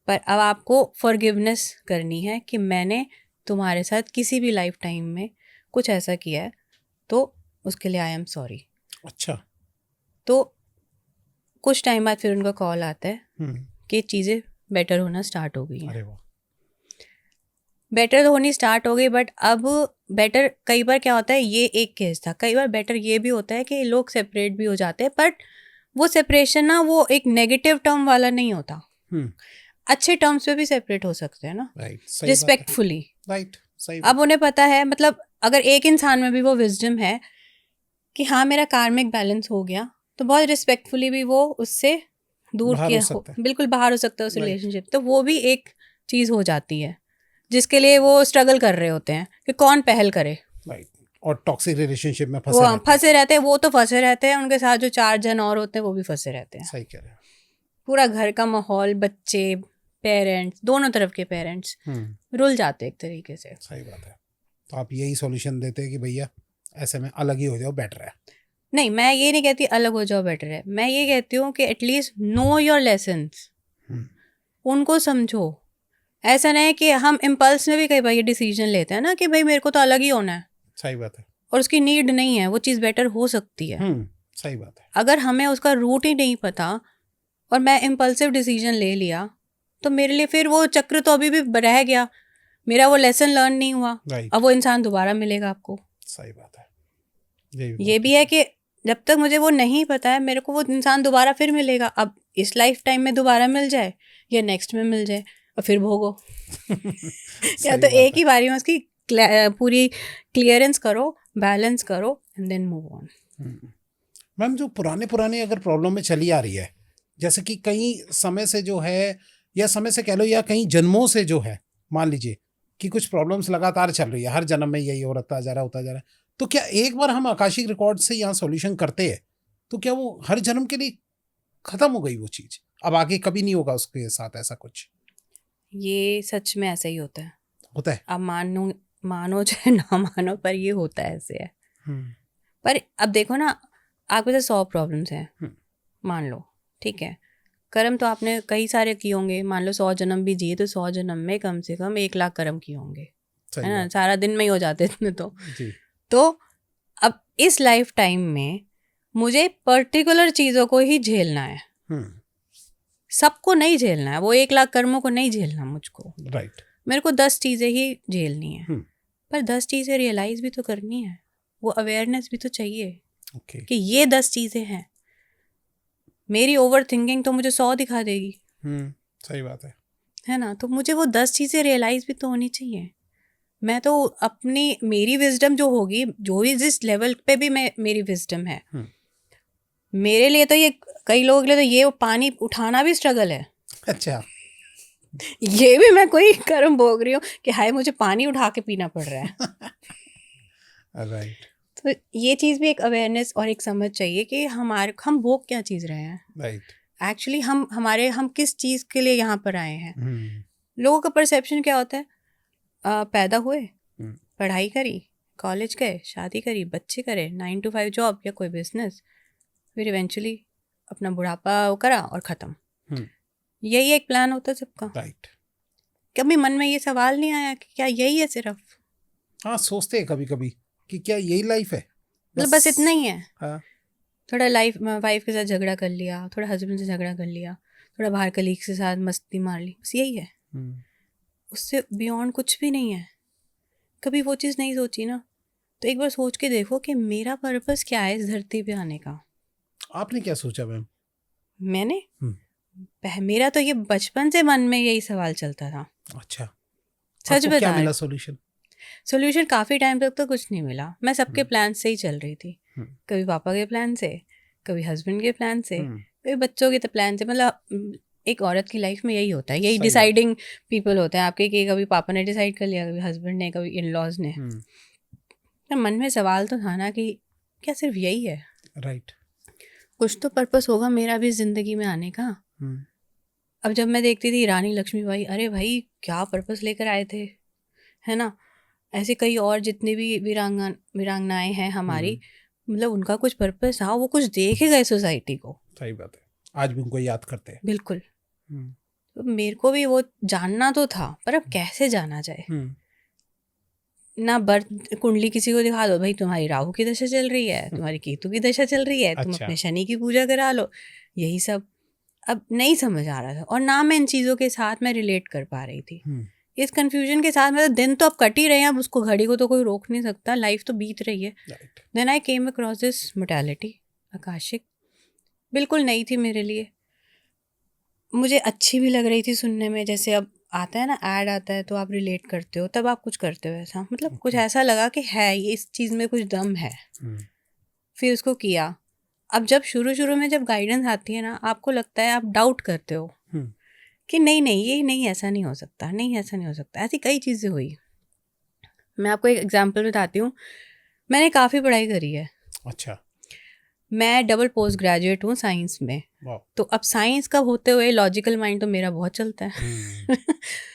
पर अब आपको फॉरगिवनेस करनी है कि मैंने तुम्हारे साथ किसी भी लाइफ टाइम में कुछ ऐसा किया है, तो उसके लिए आई एम सॉरी। अच्छा। तो कुछ टाइम बाद फिर उनका कॉल आता है कि चीज़ें बेटर होना स्टार्ट हो गई हैं। अरे वाह। बेटर तो होनी स्टार्ट हो गई, बट अब बेटर कई बार क्या होता है, ये एक केस था, कई बार बेटर ये भी होता है कि लोग सेपरेट भी हो जाते हैं, बट वो सेपरेशन ना वो एक नेगेटिव टर्म वाला नहीं होता, अच्छे टर्म्स पे भी सेपरेट हो सकते हैं ना, राइट। सही रिस्पेक्टफुली। राइट। सही अब उन्हें पता है, मतलब अगर एक इंसान में भी वो विजडम है कि हाँ मेरा कार्मिक बैलेंस हो गया, तो बहुत रिस्पेक्टफुली भी वो उससे दूर बाहर किया हो सकता है। बिल्कुल बाहर हो सकता है उस Right. रिलेशनशिप। तो वो भी एक चीज़ हो जाती है जिसके लिए वो स्ट्रगल कर रहे होते हैं कि कौन पहल करे। राइट। और टॉक्सिक रिलेशनशिप में वो फंसे फंसे रहते हैं, वो तो फंसे रहते हैं, उनके साथ जो 4 जन और होते हैं वो भी फंसे रहते हैं। सही कह रहे हैं। पूरा घर का माहौल, बच्चे, पेरेंट्स, दोनों तरफ के पेरेंट्स रुल जाते हैं एक तरीके से। सही बात है। तो आप यही सॉल्यूशन देते हैं कि भैया ऐसे में अलग ही हो जाओ, बेटर है? नहीं, मैं ये नहीं कहती अलग हो जाओ बेटर है, मैं ये कहती हूँ कि एटलीस्ट नो योर लेसन्स, उनको समझो। ऐसा नहीं कि हम इम्पल्स में भी कई बार ये डिसीजन लेते हैं ना कि भाई मेरे को तो अलग ही होना है, सही बात है। और उसकी नीड नहीं है, वो चीज़ बेटर हो सकती है। सही बात है। अगर हमें उसका रूट ही नहीं पता और मैं इम्पल्सिव डिसीजन ले लिया, तो मेरे लिए फिर वो चक्र तो अभी भी रह गया, मेरा वो लेसन लर्न नहीं हुआ। राइट। अब वो इंसान दोबारा मिलेगा आपको। सही बात है। ये भी है कि जब तक मुझे वो नहीं पता है, मेरे को वो इंसान दोबारा फिर मिलेगा। अब इस लाइफ टाइम में दोबारा मिल जाए या नेक्स्ट में मिल जाए और फिर भोगो या तो एक ही बारी में उसकी पूरी क्लियरेंस करो, बैलेंस करो and then move on. Ma'am जो पुराने अगर प्रॉब्लम में चली आ रही है, जैसे कि कई समय से जो है, या समय से कह लो या कई जन्मों से जो है, मान लीजिए कि कुछ प्रॉब्लम्स लगातार चल रही है, हर जन्म में यही होता जा रहा है, तो क्या एक बार हम आकाशिक रिकॉर्ड से यहाँ सॉल्यूशन करते हैं तो क्या वो हर जन्म के लिए खत्म हो गई वो चीज, अब आगे कभी नहीं होगा उसके साथ ऐसा कुछ? ये सच में ऐसा ही होता है। अब मानो चाहे ना मानो, पर ये होता है, ऐसे है। पर अब देखो ना, आपके पास 100 प्रॉब्लम्स हैं, मान लो, ठीक है। कर्म तो आपने कई सारे किए होंगे, मान लो 100 जन्म भी जिए तो 100 जन्म में कम से कम 1 लाख कर्म किए होंगे, है ना, सारा दिन में ही हो जाते इतने तो अब इस लाइफ टाइम में मुझे पर्टिकुलर चीज़ों को ही झेलना है, सबको नहीं झेलना है, वो 1 लाख कर्मों को नहीं झेलना मुझको। राइट। मेरे को 10 चीज़ें ही झेलनी है, पर 10 चीज़ें रियलाइज भी तो करनी है, वो अवेयरनेस भी तो चाहिए कि ये 10 चीज़ें हैं। मेरी ओवर थिंकिंग तो मुझे 100 दिखा देगी। सही बात है ना, तो मुझे वो 10 चीज़ें रियलाइज भी तो होनी चाहिए। मैं तो अपनी, मेरी विजडम जो होगी, जो भी जिस लेवल पे भी मेरी विजडम है, मेरे लिए तो ये, कई लोगों के लिए तो ये पानी उठाना भी स्ट्रगल है। अच्छा। ये भी मैं कोई कर्म भोग रही हूँ कि हाय मुझे पानी उठा के पीना पड़ रहा है। राइट। तो ये चीज़ भी एक अवेयरनेस और एक समझ चाहिए कि हम भोग क्या चीज़ रहे हैं। राइट। एक्चुअली हम किस चीज़ के लिए यहाँ पर आए हैं. हम्म, लोगों का परसेप्शन क्या होता है, पैदा हुए, हम्म, पढ़ाई करी, कॉलेज गए, शादी करी, बच्चे करे, 9 to 5 जॉब या कोई बिजनेस, फिर इवेंचुअली अपना बुढ़ापा वो करा और ख़त्म. हम्म, यही एक प्लान होता है सबका. राइट. कभी मन में ये सवाल नहीं आया कि क्या यही है सिर्फ, हाँ, सोचते हैं कभी कभी कि क्या यही लाइफ है, मतलब बस इतना ही है. हाँ. थोड़ा वाइफ के साथ झगड़ा कर लिया, थोड़ा हस्बैंड से झगड़ा कर लिया, थोड़ा बाहर कलीग के साथ मस्ती मार ली, बस यही है. हम्म, उससे बियॉन्ड कुछ भी नहीं है. कभी वो चीज़ नहीं सोची ना, तो एक बार सोच के देखो कि मेरा पर्पस क्या है इस धरती पे आने का. आपने क्या सोचा मैम? मैंने हम्म, मेरा तो ये बचपन से मन में यही सवाल चलता था. अच्छा. सच आपको क्या बता मिला रही, सोल्यूशन? सोल्यूशन काफ़ी टाइम तक तो कुछ नहीं मिला. मैं सबके हम्म, प्लान से ही चल रही थी. हम्म, कभी पापा के प्लान से, कभी हस्बैंड के प्लान से, हम्म, कभी बच्चों के प्लान से. मतलब एक औरत की लाइफ में यही होता है, यही सही बात. डिसाइडिंग पीपल होते हैं आपके, कि कभी पापा ने डिसाइड कर लिया, कभी हस्बैंड ने, कभी इन लॉज ने. हम्म, तो मन में सवाल तो था ना कि क्या सिर्फ यही है, राइट. कुछ तो पर्पस होगा मेरा भी ज़िंदगी में आने का. हम्म, अब जब मैं देखती थी रानी लक्ष्मीबाई, अरे भाई क्या पर्पस लेकर आए थे, है ना. ऐसे कई और जितने भी वीरांगनाएं हैं हमारी, मतलब उनका कुछ पर्पस था, वो कुछ दे के गए सोसाइटी को. सही बात है. आज भी उनको याद करते हैं. बिल्कुल. हम्म, तो मेरे को भी वो जानना तो था, पर अब कैसे जाना जाए. हम्म, ना बर्थ कुंडली किसी को दिखा दो, भाई तुम्हारी राहु की दशा चल रही है, तुम्हारी केतु की दशा चल रही है, तुम अच्छा. अपने शनि की पूजा करा लो, यही सब. अब नहीं समझ आ रहा था, और ना मैं इन चीज़ों के साथ मैं रिलेट कर पा रही थी. हम्म, इस कन्फ्यूजन के साथ मतलब दिन तो अब कट ही रहे हैं, अब उसको घड़ी को तो कोई रोक नहीं सकता, लाइफ तो बीत रही है. Right. Then I came across this mortality, Akashic. बिल्कुल नई थी मेरे लिए, मुझे अच्छी भी लग रही थी सुनने में. जैसे अब आता है ना, ऐड आता है तो आप रिलेट करते हो, तब आप कुछ करते हो ऐसा, मतलब कुछ Okay. ऐसा लगा कि है ये, इस चीज़ में कुछ दम है. हम्म, फिर उसको किया. अब जब शुरू शुरू में जब गाइडेंस आती है ना, आपको लगता है, आप डाउट करते हो हम्म, कि नहीं नहीं ये नहीं, ऐसा नहीं हो सकता, नहीं ऐसा नहीं हो सकता. ऐसी कई चीज़ें हुई. मैं आपको एक एग्जांपल बताती हूँ. मैंने काफ़ी पढ़ाई करी है. अच्छा. मैं डबल पोस्ट ग्रेजुएट हूँ साइंस में. वाह. तो अब साइंस का होते हुए लॉजिकल माइंड तो मेरा बहुत चलता है. हम्म,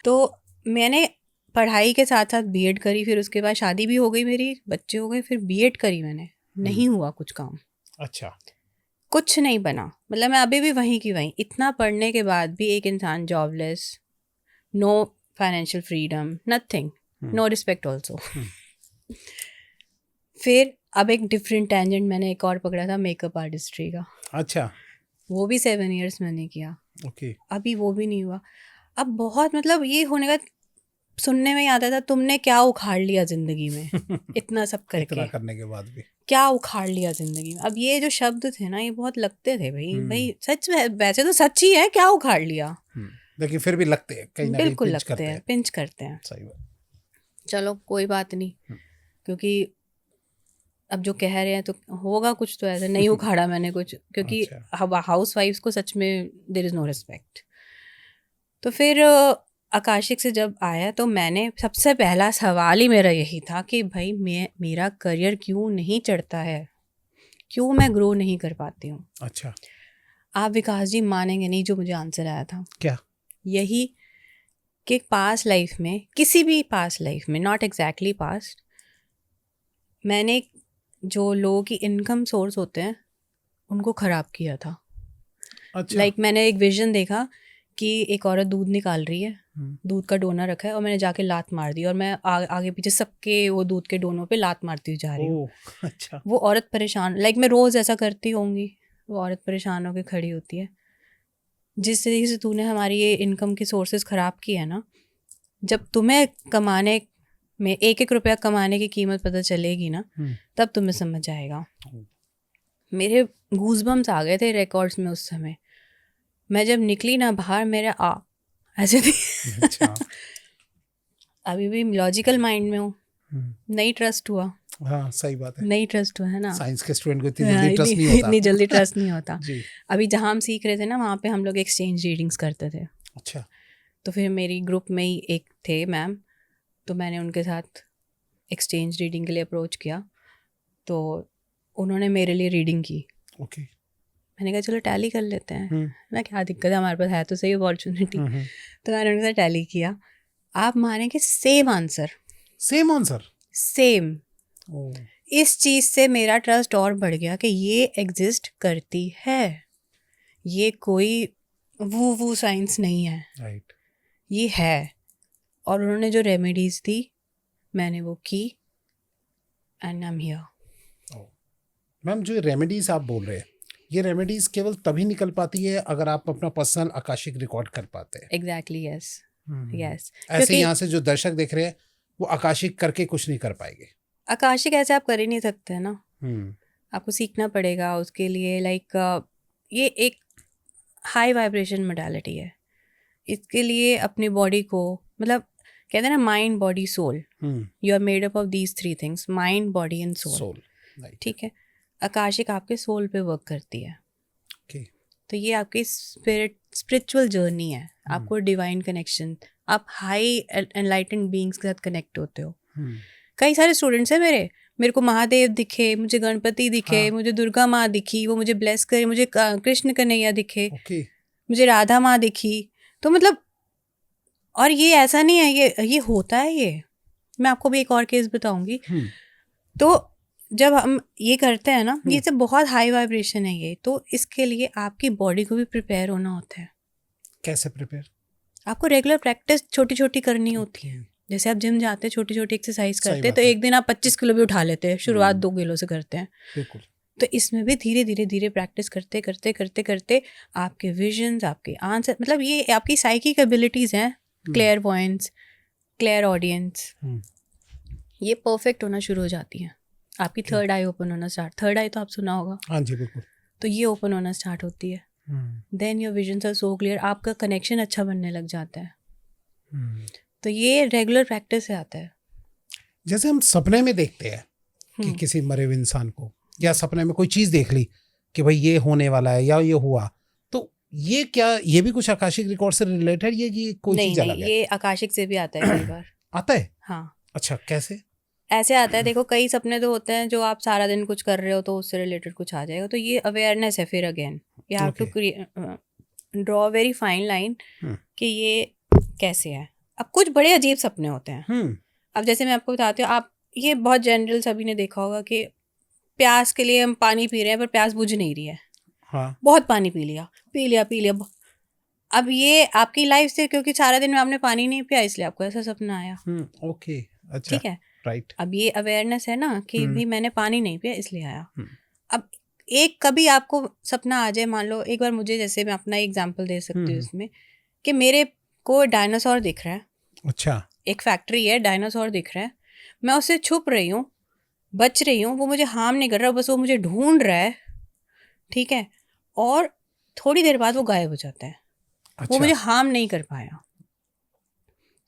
तो मैंने पढ़ाई के साथ साथ बीएड करी, फिर उसके बाद शादी भी हो गई मेरी, बच्चे हो गए, फिर बीएड करी मैंने. नहीं हुआ कुछ काम, अच्छा. कुछ नहीं बना. मतलब मैं अभी भी वहीं की वहीं, इतना पढ़ने के बाद भी एक इंसान jobless, no financial freedom, nothing, no respect also. फिर अब एक डिफरेंट टेंजेंट मैंने एक और पकड़ा था, मेकअप आर्टिस्ट्री का. अच्छा. वो भी 7 years मैंने किया. ओके. अभी वो भी नहीं हुआ. अब बहुत मतलब ये होने का, सुनने में ही आता था, तुमने क्या उखाड़ लिया जिंदगी में, इतना सब करके इतना करने के बाद भी. क्या उखाड़ लिया जिंदगी में. अब ये जो शब्द थे ना, ये बहुत लगते थे भाई. भाई सच में, वैसे तो सच ही है, क्या उखाड़ लिया. लेकिन फिर भी लगते हैं कहीं ना कहीं, बिल्कुल पिंच लगते करते हैं, हैं. पिंच करते हैं. सही बात. चलो कोई बात नहीं, क्योंकि अब जो कह रहे हैं तो होगा कुछ, तो ऐसा नहीं उखाड़ा मैंने कुछ, क्योंकि अच्छा. हाउस वाइफ्स को सच में देयर इज़ नो रिस्पेक्ट. तो फिर आकाशिक से जब आया तो मैंने, सबसे पहला सवाल ही मेरा यही था कि भाई मेरा करियर क्यों नहीं चढ़ता है, क्यों मैं ग्रो नहीं कर पाती हूँ. अच्छा. आप विकास जी मानेंगे नहीं, जो मुझे आंसर आया था क्या? यही, कि पास लाइफ में, किसी भी पास लाइफ में, नॉट एग्जैक्टली पास्ट, मैंने जो लोगों की इनकम सोर्स होते हैं उनको ख़राब किया था. अच्छा. मैंने एक विजन देखा कि एक औरत दूध निकाल रही है, दूध का डोना रखा है, और मैंने जाके लात मार दी, और मैं आगे पीछे सबके वो दूध के डोनों पे लात मारती हुई जा रही हूँ. अच्छा. वो औरत परेशान, मैं रोज़ ऐसा करती होंगी, वो औरत परेशान होकर खड़ी होती है. जिस तरीके से तूने हमारी ये इनकम के सोर्सेज ख़राब किए हैं ना, जब तुम्हें कमाने में 1-1 रुपया कमाने की कीमत पता चलेगी ना, तब तुम्हें समझ आएगा. मेरे गूज़बम्स आ गए थे रिकॉर्ड्स में उस समय. मैं जब निकली ना बाहर, मेरे ऐसे थी. अच्छा. अभी भी लॉजिकल माइंड में हूँ. नहीं ट्रस्ट हुआ. हाँ, सही बात है. नहीं ट्रस्ट हुआ है ना. साइंस के स्टूडेंट को इतनी जल्दी ट्रस्ट नहीं होता. इतनी जल्दी ट्रस्ट नहीं होता. जी. अभी जहाँ हम सीख रहे थे ना, वहाँ पे हम लोग एक्सचेंज रीडिंग्स करते थे. अच्छा. तो फिर मेरी ग्रुप में ही एक थे मैम, तो मैंने उनके साथ एक्सचेंज रीडिंग के लिए अप्रोच किया, तो उन्होंने मेरे लिए रीडिंग की. ओके. मैंने कहा चलो टैली कर लेते हैं ना, क्या दिक्कत है, हमारे पास है तो सही अपॉर्चुनिटी। तो मैंने उनके साथ टैली किया। आप मानेंगे सेम आंसर, सेम। इस चीज़ से मेरा ट्रस्ट और बढ़ गया कि ये एग्जिस्ट करती है, ये कोई वो साइंस नहीं है, राइट, ये है। और उन्होंने जो रेमेडीज दी मैंने वो की, and I am here. Ma'am जो रेमेडीज आप बोल रहे हैं, ये रेमेडीज केवल तभी निकल पाती है अगर आप अपना पर्सनल आकाशिक रिकॉर्ड कर पाते हैं। Exactly, yes yes. ऐसे यहाँ से जो दर्शक देख रहे हैं वो आकाशिक करके कुछ नहीं कर पाएंगे। आकाशिक ऐसे आप कर ही नहीं सकते ना, आपको सीखना पड़ेगा उसके लिए। लाइक ये एक हाई वाइब्रेशन मोडालिटी है, इसके लिए अपनी बॉडी को, मतलब कहते हैं ना mind body soul, you are made up of these 3 things, mind body and soul. ठीक है, आकाशिक आपके सोल पे वर्क करती है। तो ये आपकी स्पिरिचुअल जर्नी है, आपको डिवाइन कनेक्शन, आप हाई एनलाइटेंड बीइंग्स के साथ कनेक्ट होते हो। कई सारे स्टूडेंट्स हैं मेरे को महादेव दिखे, मुझे गणपति दिखे, हाँ। मुझे दुर्गा माँ दिखी, वो मुझे ब्लेस करे, मुझे कृष्ण कन्हैया दिखे, मुझे मुझे राधा माँ दिखी। तो मतलब, और ये ऐसा नहीं है, ये होता है। ये मैं आपको भी एक और केस बताऊंगी। तो जब हम ये करते हैं ना, ये सब बहुत हाई वाइब्रेशन है ये, तो इसके लिए आपकी बॉडी को भी प्रिपेयर होना होता है। कैसे प्रिपेयर? आपको रेगुलर प्रैक्टिस छोटी छोटी करनी होती है। जैसे आप जिम जाते हैं, छोटी छोटी एक्सरसाइज करते हैं, तो एक दिन आप 25 किलो भी उठा लेते हैं, शुरुआत 2 किलो से करते हैं। बिल्कुल। तो इसमें भी धीरे धीरे धीरे प्रैक्टिस करते करते करते करते आपके विजन्स, आपके आंसर, मतलब ये आपकी साइकिक एबिलिटीज़ हैं, क्लियर वॉयंस, क्लियर ऑडियंस, ये परफेक्ट होना शुरू हो जाती हैं। आपकी थर्ड आई ओपन होना स्टार्ट, थर्ड आई तो आप सुना होगा। हाँ जी, बिल्कुल। तो ये ओपन होना स्टार्ट होती है। Then your visions are so clear, आपका कनेक्शन अच्छा बनने लग जाता है। तो ये रेगुलर प्रैक्टिस से आता है। जैसे हम सपने में देखते हैं कि किसी मरे हुए इंसान को, या सपने में कोई चीज़ देख ली कि भाई ये होने वाला है या ये हुआ, तो ये क्या, ये भी कुछ आकाशिक रिकॉर्ड से रिलेटेड ये कि कोई चीज़ अलग है? ये आकाशिक से भी आता है कई बार। आता है? हाँ। अच्छा, कैसे? ऐसे आता है, देखो कई सपने तो होते हैं जो आप सारा दिन कुछ कर रहे हो तो उससे रिलेटेड कुछ आ जाएगा। तो ये अवेयरनेस है। फिर again you have to draw very fine line कि ये कैसे है। अब कुछ बड़े अजीब सपने होते हैं। अब जैसे मैं आपको बताती हूँ, आप ये बहुत जनरल सभी ने देखा होगा कि प्यास के लिए हम पानी पी रहे हैं पर प्यास बुझ नहीं रही है। हाँ। बहुत पानी पी लिया। अब ये आपकी लाइफ से, क्योंकि सारा दिन में आपने पानी नहीं पिया, इसलिए आपको ऐसा सपना आया। ओके, अच्छा, ठीक है, राइट। अब ये अवेयरनेस है ना कि भी मैंने पानी नहीं पिया इसलिए आया। अब एक कभी आपको सपना आ जाए, मान लो एक बार मुझे, जैसे मैं अपना एग्जांपल दे सकती हूँ इसमें, कि मेरे को डायनासोर दिख रहा है। अच्छा। एक फैक्ट्री है, डायनासोर दिख रहा है, मैं उससे छुप रही हूँ, बच रही हूँ, वो मुझे हार्म नहीं कर रहा, बस वो मुझे ढूंढ रहा है। ठीक है, और थोड़ी देर बाद वो गायब हो जाता है। अच्छा। वो मुझे हार्म नहीं कर पाया।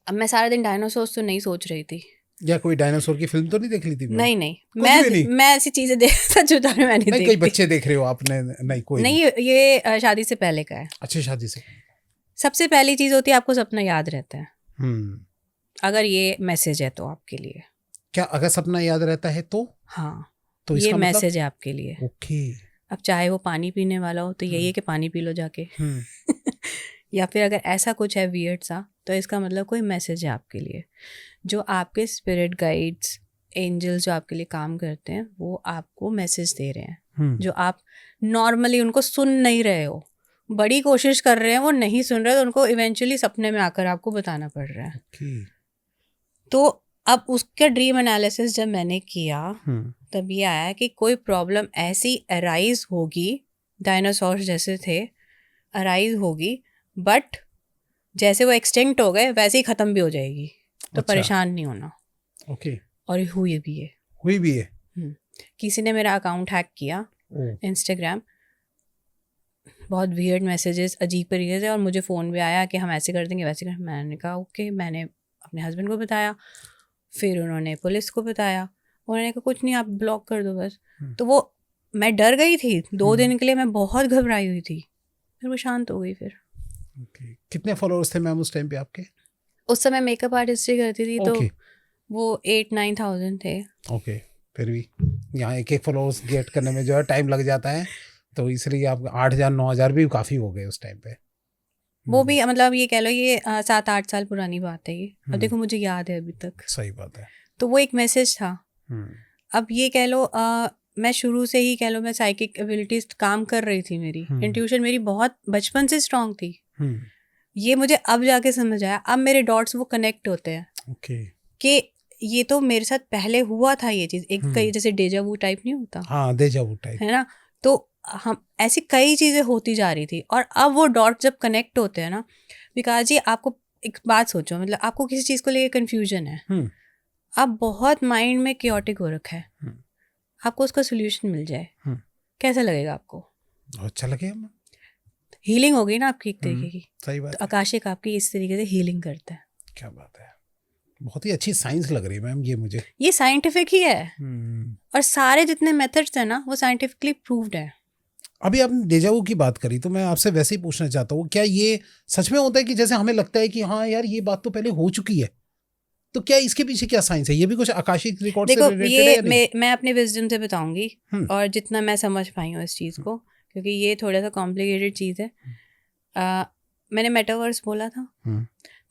अब मैं सारा दिन डायनासोर तो नहीं सोच रही थी, या कोई डायनासोर की फिल्म तो नहीं देख ली थी? नहीं मैं ऐसी चीजें सच बता रही हूँ, मैं नहीं देखती। कोई बच्चे देख रहे हो आपने? नहीं, कोई नहीं, ये शादी से पहले का है। अच्छा, शादी से। सबसे पहली चीज होती है, आपको सपना याद रहता है। अगर ये मैसेज है तो आपके लिए। क्या अगर सपना याद रहता है तो? हाँ, तो ये मैसेज है आपके लिए। ओके। अब चाहे वो पानी पीने वाला हो तो यही है कि पानी पी लो जाके। या फिर अगर ऐसा कुछ है वियर्ड सा, तो इसका मतलब कोई मैसेज है आपके लिए। जो आपके स्पिरिट गाइड्स, एंजल्स जो आपके लिए काम करते हैं, वो आपको मैसेज दे रहे हैं, जो आप नॉर्मली उनको सुन नहीं रहे हो, बड़ी कोशिश कर रहे हैं, वो नहीं सुन रहे, तो उनको इवेंचुअली सपने में आकर आपको बताना पड़ रहा है। तो अब उसका ड्रीम एनालिसिस जब मैंने किया, तब ये आया कि कोई प्रॉब्लम ऐसी अराइज होगी, डायनासोर जैसे थे, अराइज होगी, बट जैसे वो एक्सटिंक्ट हो गए वैसे ही ख़त्म भी हो जाएगी। तो अच्छा। परेशान नहीं होना। ओके। और ये हुई भी है। किसी ने मेरा अकाउंट हैक किया, इंस्टाग्राम, बहुत वियर्ड मैसेजेस, अजीब तरीके से, और मुझे फ़ोन भी आया कि हम ऐसे कर देंगे वैसे कर। मैंने कहा ओके, मैंने अपने हस्बैंड को बताया, फिर उन्होंने पुलिस को बताया, उन्होंने कहा कुछ नहीं, आप ब्लॉक कर दो बस। तो वो, मैं डर गई थी 2 दिन के लिए, मैं बहुत घबराई हुई थी, फिर वो शांत हो गई। फिर कितने फॉलोअर्स थे मैम उस टाइम पे आपके? उस समय मेकअप आर्टिस्ट्री करती थी, तो वो 8-9,000 थे। ओके, फिर भी यहाँ एक फॉलोअर्स गेट करने में जो है टाइम लग जाता है, तो इसलिए आप 8,000 9,000 भी काफी हो गए उस टाइम पे। वो भी मतलब ये कह लो ये 7-8 साल पुरानी बात है ये। अब देखो मुझे याद है अभी तक। सही बात है। तो वो एक मैसेज था। अब ये कह लो मैं शुरू से ही कह लो मैं साइकिक एबिलिटीज काम कर रही थी, मेरी इंट्यूशन मेरी बहुत बचपन से स्ट्रांग थी। ये मुझे अब जाके समझ आया, अब मेरे डॉट्स वो कनेक्ट होते हैं कि ये तो मेरे साथ पहले हुआ था ये चीज, एक कई जैसे डेजा वू टाइप नहीं होता, हाँ डेजा वू टाइप है ना। तो हम ऐसी कई चीजें होती जा रही थी और अब वो डॉट जब कनेक्ट होते हैं ना, विकास जी आपको एक बात सोचो, मतलब आपको किसी चीज को लेके कंफ्यूजन है, अब बहुत माइंड में क्योटिक हो रखा है, आपको उसका सोल्यूशन मिल जाए, कैसा लगेगा आपको? अच्छा लगेगा, हीलिंग हो गई ना आपकी एक तरीके की। सही बात। तो आकाशिक आपकी इस तरीके से हीलिंग करता है। क्या बात है, बहुत ही अच्छी साइंस लग रही है मैम ये मुझे। ये साइंटिफिक ही है और सारे जितने मेथड्स हैं ना वो साइंटिफिकली प्रूव्ड है। अभी आपने डेजावू की बात करी तो मैं आपसे वैसे ही पूछना चाहता हूँ, क्या ये सच में होता है कि जैसे हमें लगता है कि हाँ यार ये बात तो पहले हो चुकी है, तो क्या इसके पीछे क्या साइंस है? ये भी कुछ आकाशिक रिकॉर्ड से रिलेटेड है या नहीं? मैं अपने विजडम से बताऊंगी और जितना मैं समझ पाई हूँ इस चीज़ को, क्योंकि ये थोड़ा सा कॉम्प्लिकेटेड चीज़ है। मैंने मेटावर्स बोला था,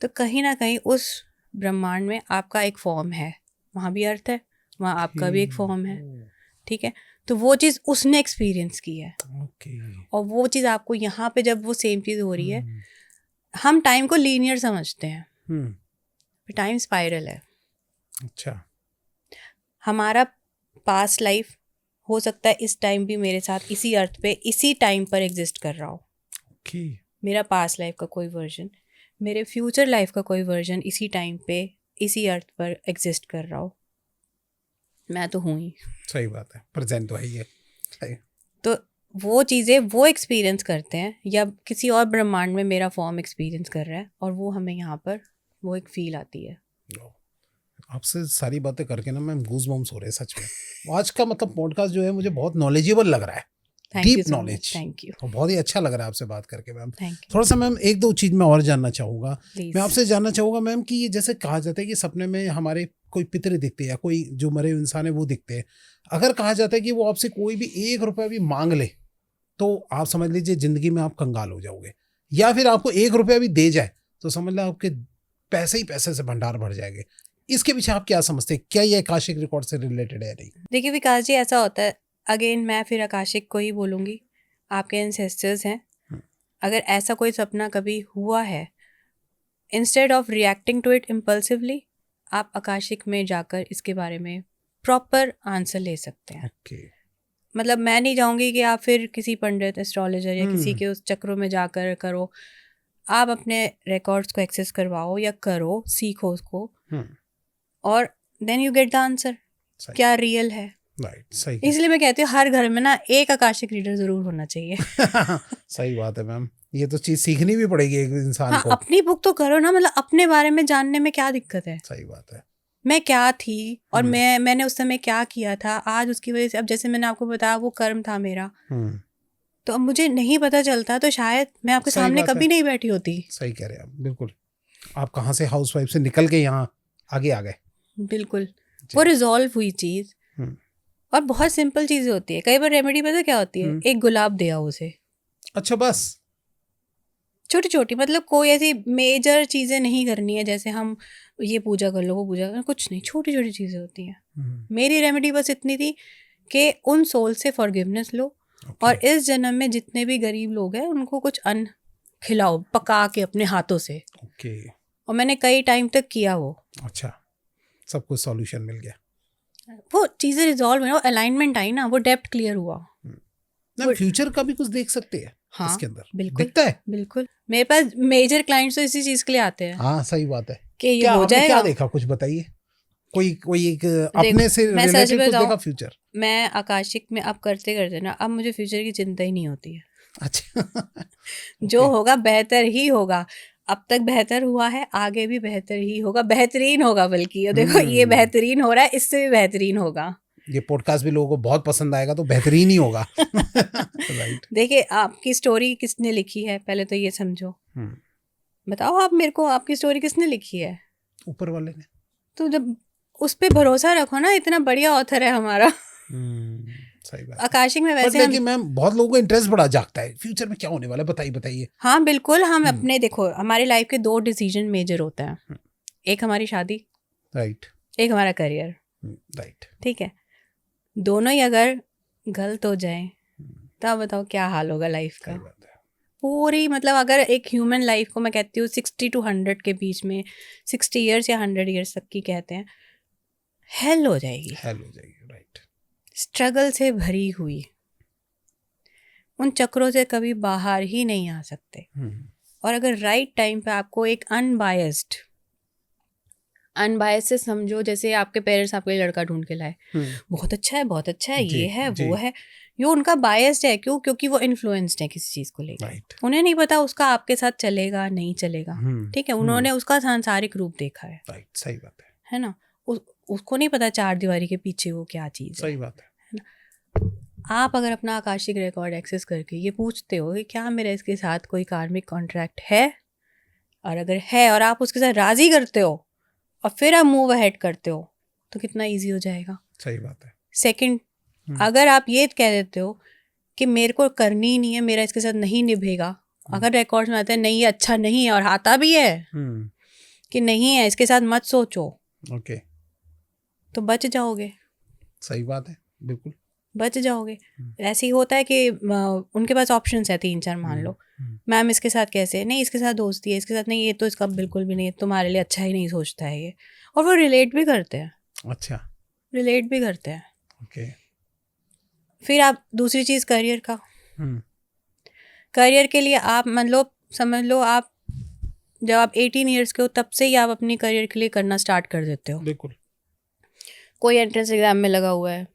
तो कहीं ना कहीं उस ब्रह्मांड में आपका एक फॉर्म है, वहाँ भी अर्थ है, वहाँ आपका भी एक फॉर्म है, ठीक है। तो वो चीज़ उसने एक्सपीरियंस की है और वो चीज़ आपको यहाँ पे जब वो सेम चीज़ हो रही है, हम टाइम को लीनियर समझते हैं, टाइम स्पाइरल है। अच्छा, हमारा पास्ट लाइफ हो सकता है इस टाइम भी मेरे साथ इसी अर्थ पे इसी टाइम पर एग्जिस्ट कर रहा हो। मेरा पास्ट लाइफ का कोई वर्जन, मेरे फ्यूचर लाइफ का कोई वर्जन इसी टाइम पे इसी अर्थ पर एग्जिस्ट कर रहा हो। मैं तो हूँ ही। सही बात है, प्रेजेंट तो है ही है। तो वो चीज़ें वो एक्सपीरियंस करते हैं या किसी और ब्रह्मांड में मेरा फॉर्म एक्सपीरियंस कर रहा है और वो हमें यहाँ पर वो एक फील आती है। आपसे सारी बातें करके ना मैम गूज बम्स हो रहे हैं सच में। आज का मतलब पॉडकास्ट जो है मुझे बहुत नॉलेजेबल लग रहा है, डीप नॉलेज। Thank you. तो बहुत ही अच्छा लग रहा है आपसे बात करके मैम। Thank you. थोड़ा सा मैम एक दो चीज़ मैं और जानना चाहूँगा। मैं आपसे जानना चाहूँगा मैम कि ये जैसे कहा जाता है कि सपने में हमारे कोई पितरे दिखते हैं या कोई जो मरे इंसान है वो दिखते हैं, अगर कहा जाता है कि वो आपसे कोई भी 1 रुपया भी मांग ले तो आप समझ लीजिए ज़िंदगी में आप कंगाल हो जाओगे, या फिर आपको 1 रुपया भी दे जाए तो समझ लो आपके पैसे ही पैसे से भंडार भर जाएंगे। इसके पीछे आप क्या समझते हैं, क्या ये आकाशिक रिकॉर्ड से रिलेटेड है? नहीं, देखिए विकास जी ऐसा होता है, अगेन मैं फिर आकाशिक को ही बोलूँगी, आपके एंसेस्टर्स हैं। अगर ऐसा कोई सपना कभी हुआ है, instead of reacting to it impulsively, आप आकाशिक में जाकर इसके बारे में प्रॉपर आंसर ले सकते हैं। मतलब मैं नहीं चाहूँगी कि आप फिर किसी पंडित, एस्ट्रोलॉजर या किसी के उस चक्रों में जाकर करो। आप अपने रिकॉर्ड्स को एक्सेस करवाओ या करो, सीखो उसको और then you get the answer, क्या रियल है। सही। इसलिए मैं कहती हूँ हर घर में ना एक आकाशिक रीडर जरूर होना चाहिए। सही बात है मैम, ये तो चीज सीखनी भी पड़ेगी एक इंसान को। अपनी बुक तो करो ना, मतलब अपने बारे में जानने में क्या दिक्कत है। सही बात है। मैं क्या थी और मैंने उस समय क्या किया था, आज उसकी वजह से, अब जैसे मैंने आपको बताया वो कर्म था मेरा, तो अब मुझे नहीं पता चलता तो शायद मैं आपके सामने कभी नहीं बैठी होती। सही कह रहे हैं आप, बिल्कुल। आप कहाँ से हाउसवाइफ से निकल के यहाँ आगे आ गए। बिल्कुल, वो रिजॉल्व हुई चीज। और बहुत सिंपल चीजें होती है, कई बार रेमेडी पता क्या होती है, एक गुलाब दे आओ उसे। अच्छा, बस छोटी छोटी, मतलब कोई ऐसी मेजर चीजें नहीं करनी है जैसे हम ये पूजा कर लो वो पूजा कर लो, कुछ नहीं, छोटी छोटी चीजें होती हैं। मेरी रेमेडी बस इतनी थी कि उन सोल से फॉरगिवनेस लो और इस जन्म में जितने भी गरीब लोग हैं उनको कुछ अन्न खिलाओ पका के अपने हाथों से। और मैंने कई टाइम तक किया वो। अच्छा, सब कुछ सॉल्यूशन मिल गया, वो चीजें रिजॉल्व हुई, अलाइनमेंट आई ना, वो डेप्थ क्लियर हुआ ना। फ्यूचर का भी कुछ देख सकते हैं। हाँ, इसके अंदर बिल्कुल दिखता है। बिल्कुल, मेरे पास मेजर क्लाइंट्स तो इसी चीज के लिए आते हैं। हाँ सही बात है कि ये हो जाएगा। क्या देखा, कुछ बताइए, कोई एक अपने से रिलेटेड कुछ देखा फ्यूचर? मैं आकाशिक में अब करते करते ना अब मुझे फ्यूचर की चिंता ही नहीं होती है। अच्छा जो होगा बेहतर ही होगा, अब तक बेहतर हुआ है, आगे भी बेहतर ही होगा, बेहतरीन होगा बल्कि। देखो ये बेहतरीन हो रहा है, इससे भी बेहतरीन होगा। ये पॉडकास्ट भी लोगों को बहुत पसंद आएगा तो बेहतरीन ही होगा। राइट। देखिए आपकी स्टोरी किसने लिखी है पहले तो ये समझो। बताओ आप मेरे को, आपकी स्टोरी किसने लिखी है? ऊपर वाले ने। तो जब उस पे भरोसा रखो ना, इतना बढ़िया ऑथर है हमारा। सही बात। आकाशिक में बट वैसे लेकिन मैम बहुत लोगों को इंटरेस्ट बड़ा जागता है, फ्यूचर में क्या होने वाला है, बताइए। हाँ बिल्कुल, हम अपने देखो हमारी लाइफ के 2 डिसीजन मेजर होते हैं, एक हमारी शादी, राइट, एक हमारा करियर, राइट। ठीक है। दोनों ही अगर गलत हो जाए तब बताओ क्या हाल होगा लाइफ का। पूरी मतलब अगर एक ह्यूमन लाइफ को मैं कहती हूँ 60 to 100 के बीच में, 60 ईयर्स या 100 ईयर्स तक की कहते हैं, हेल हो जाएगी, राइट। स्ट्रगल से भरी हुई, उन चक्रों से कभी बाहर ही नहीं आ सकते। और अगर राइट टाइम पे आपको एक अनबायस्ड से समझो, जैसे आपके पेरेंट्स आपके लिए लड़का ढूंढ के लाए, बहुत अच्छा है, ये है वो है, ये उनका बायस्ड है। क्यों? क्योंकि वो इन्फ्लुएंस्ड है किसी चीज को लेकर, उन्हें नहीं पता उसका आपके साथ चलेगा नहीं चलेगा, ठीक है। उन्होंने उसका सांसारिक रूप देखा है, राइट, सही बात है ना। उसको नहीं पता चार दीवारी के पीछे वो क्या चीज है, सही बात है ना। आप अगर अपना आकाशिक रिकॉर्ड एक्सेस करके ये पूछते हो कि क्या मेरा इसके साथ कोई कार्मिक कॉन्ट्रैक्ट है, और अगर है और आप उसके साथ राजी करते हो और फिर आप मूव अहेड करते हो तो कितना इजी हो जाएगा। सही बात है। सेकंड, अगर आप ये कह देते हो कि मेरे को करनी ही नहीं है, मेरा इसके साथ नहीं निभेगा, अगर रिकॉर्ड्स में आता है नहीं ये अच्छा नहीं है और आता भी है कि नहीं है इसके साथ मत सोचो, ओके, तो बच जाओगे। सही बात है, बिल्कुल बच जाओगे। ऐसे ही होता है कि उनके पास ऑप्शंस है 3-4, मान लो मैम इसके साथ कैसे, नहीं इसके साथ दोस्ती है, इसके साथ नहीं, ये तो इसका बिल्कुल भी नहीं है, तुम्हारे लिए अच्छा ही नहीं सोचता है ये, और वो रिलेट भी करते हैं। अच्छा, रिलेट भी करते हैं। ओके। फिर आप दूसरी चीज़ करियर का, करियर के लिए आप मतलब समझ लो, आप जब आप 18 ईयर्स के हो तब से ही आप अपनी करियर के लिए करना स्टार्ट कर देते हो। बिल्कुल। कोई एंट्रेंस एग्जाम में लगा हुआ है,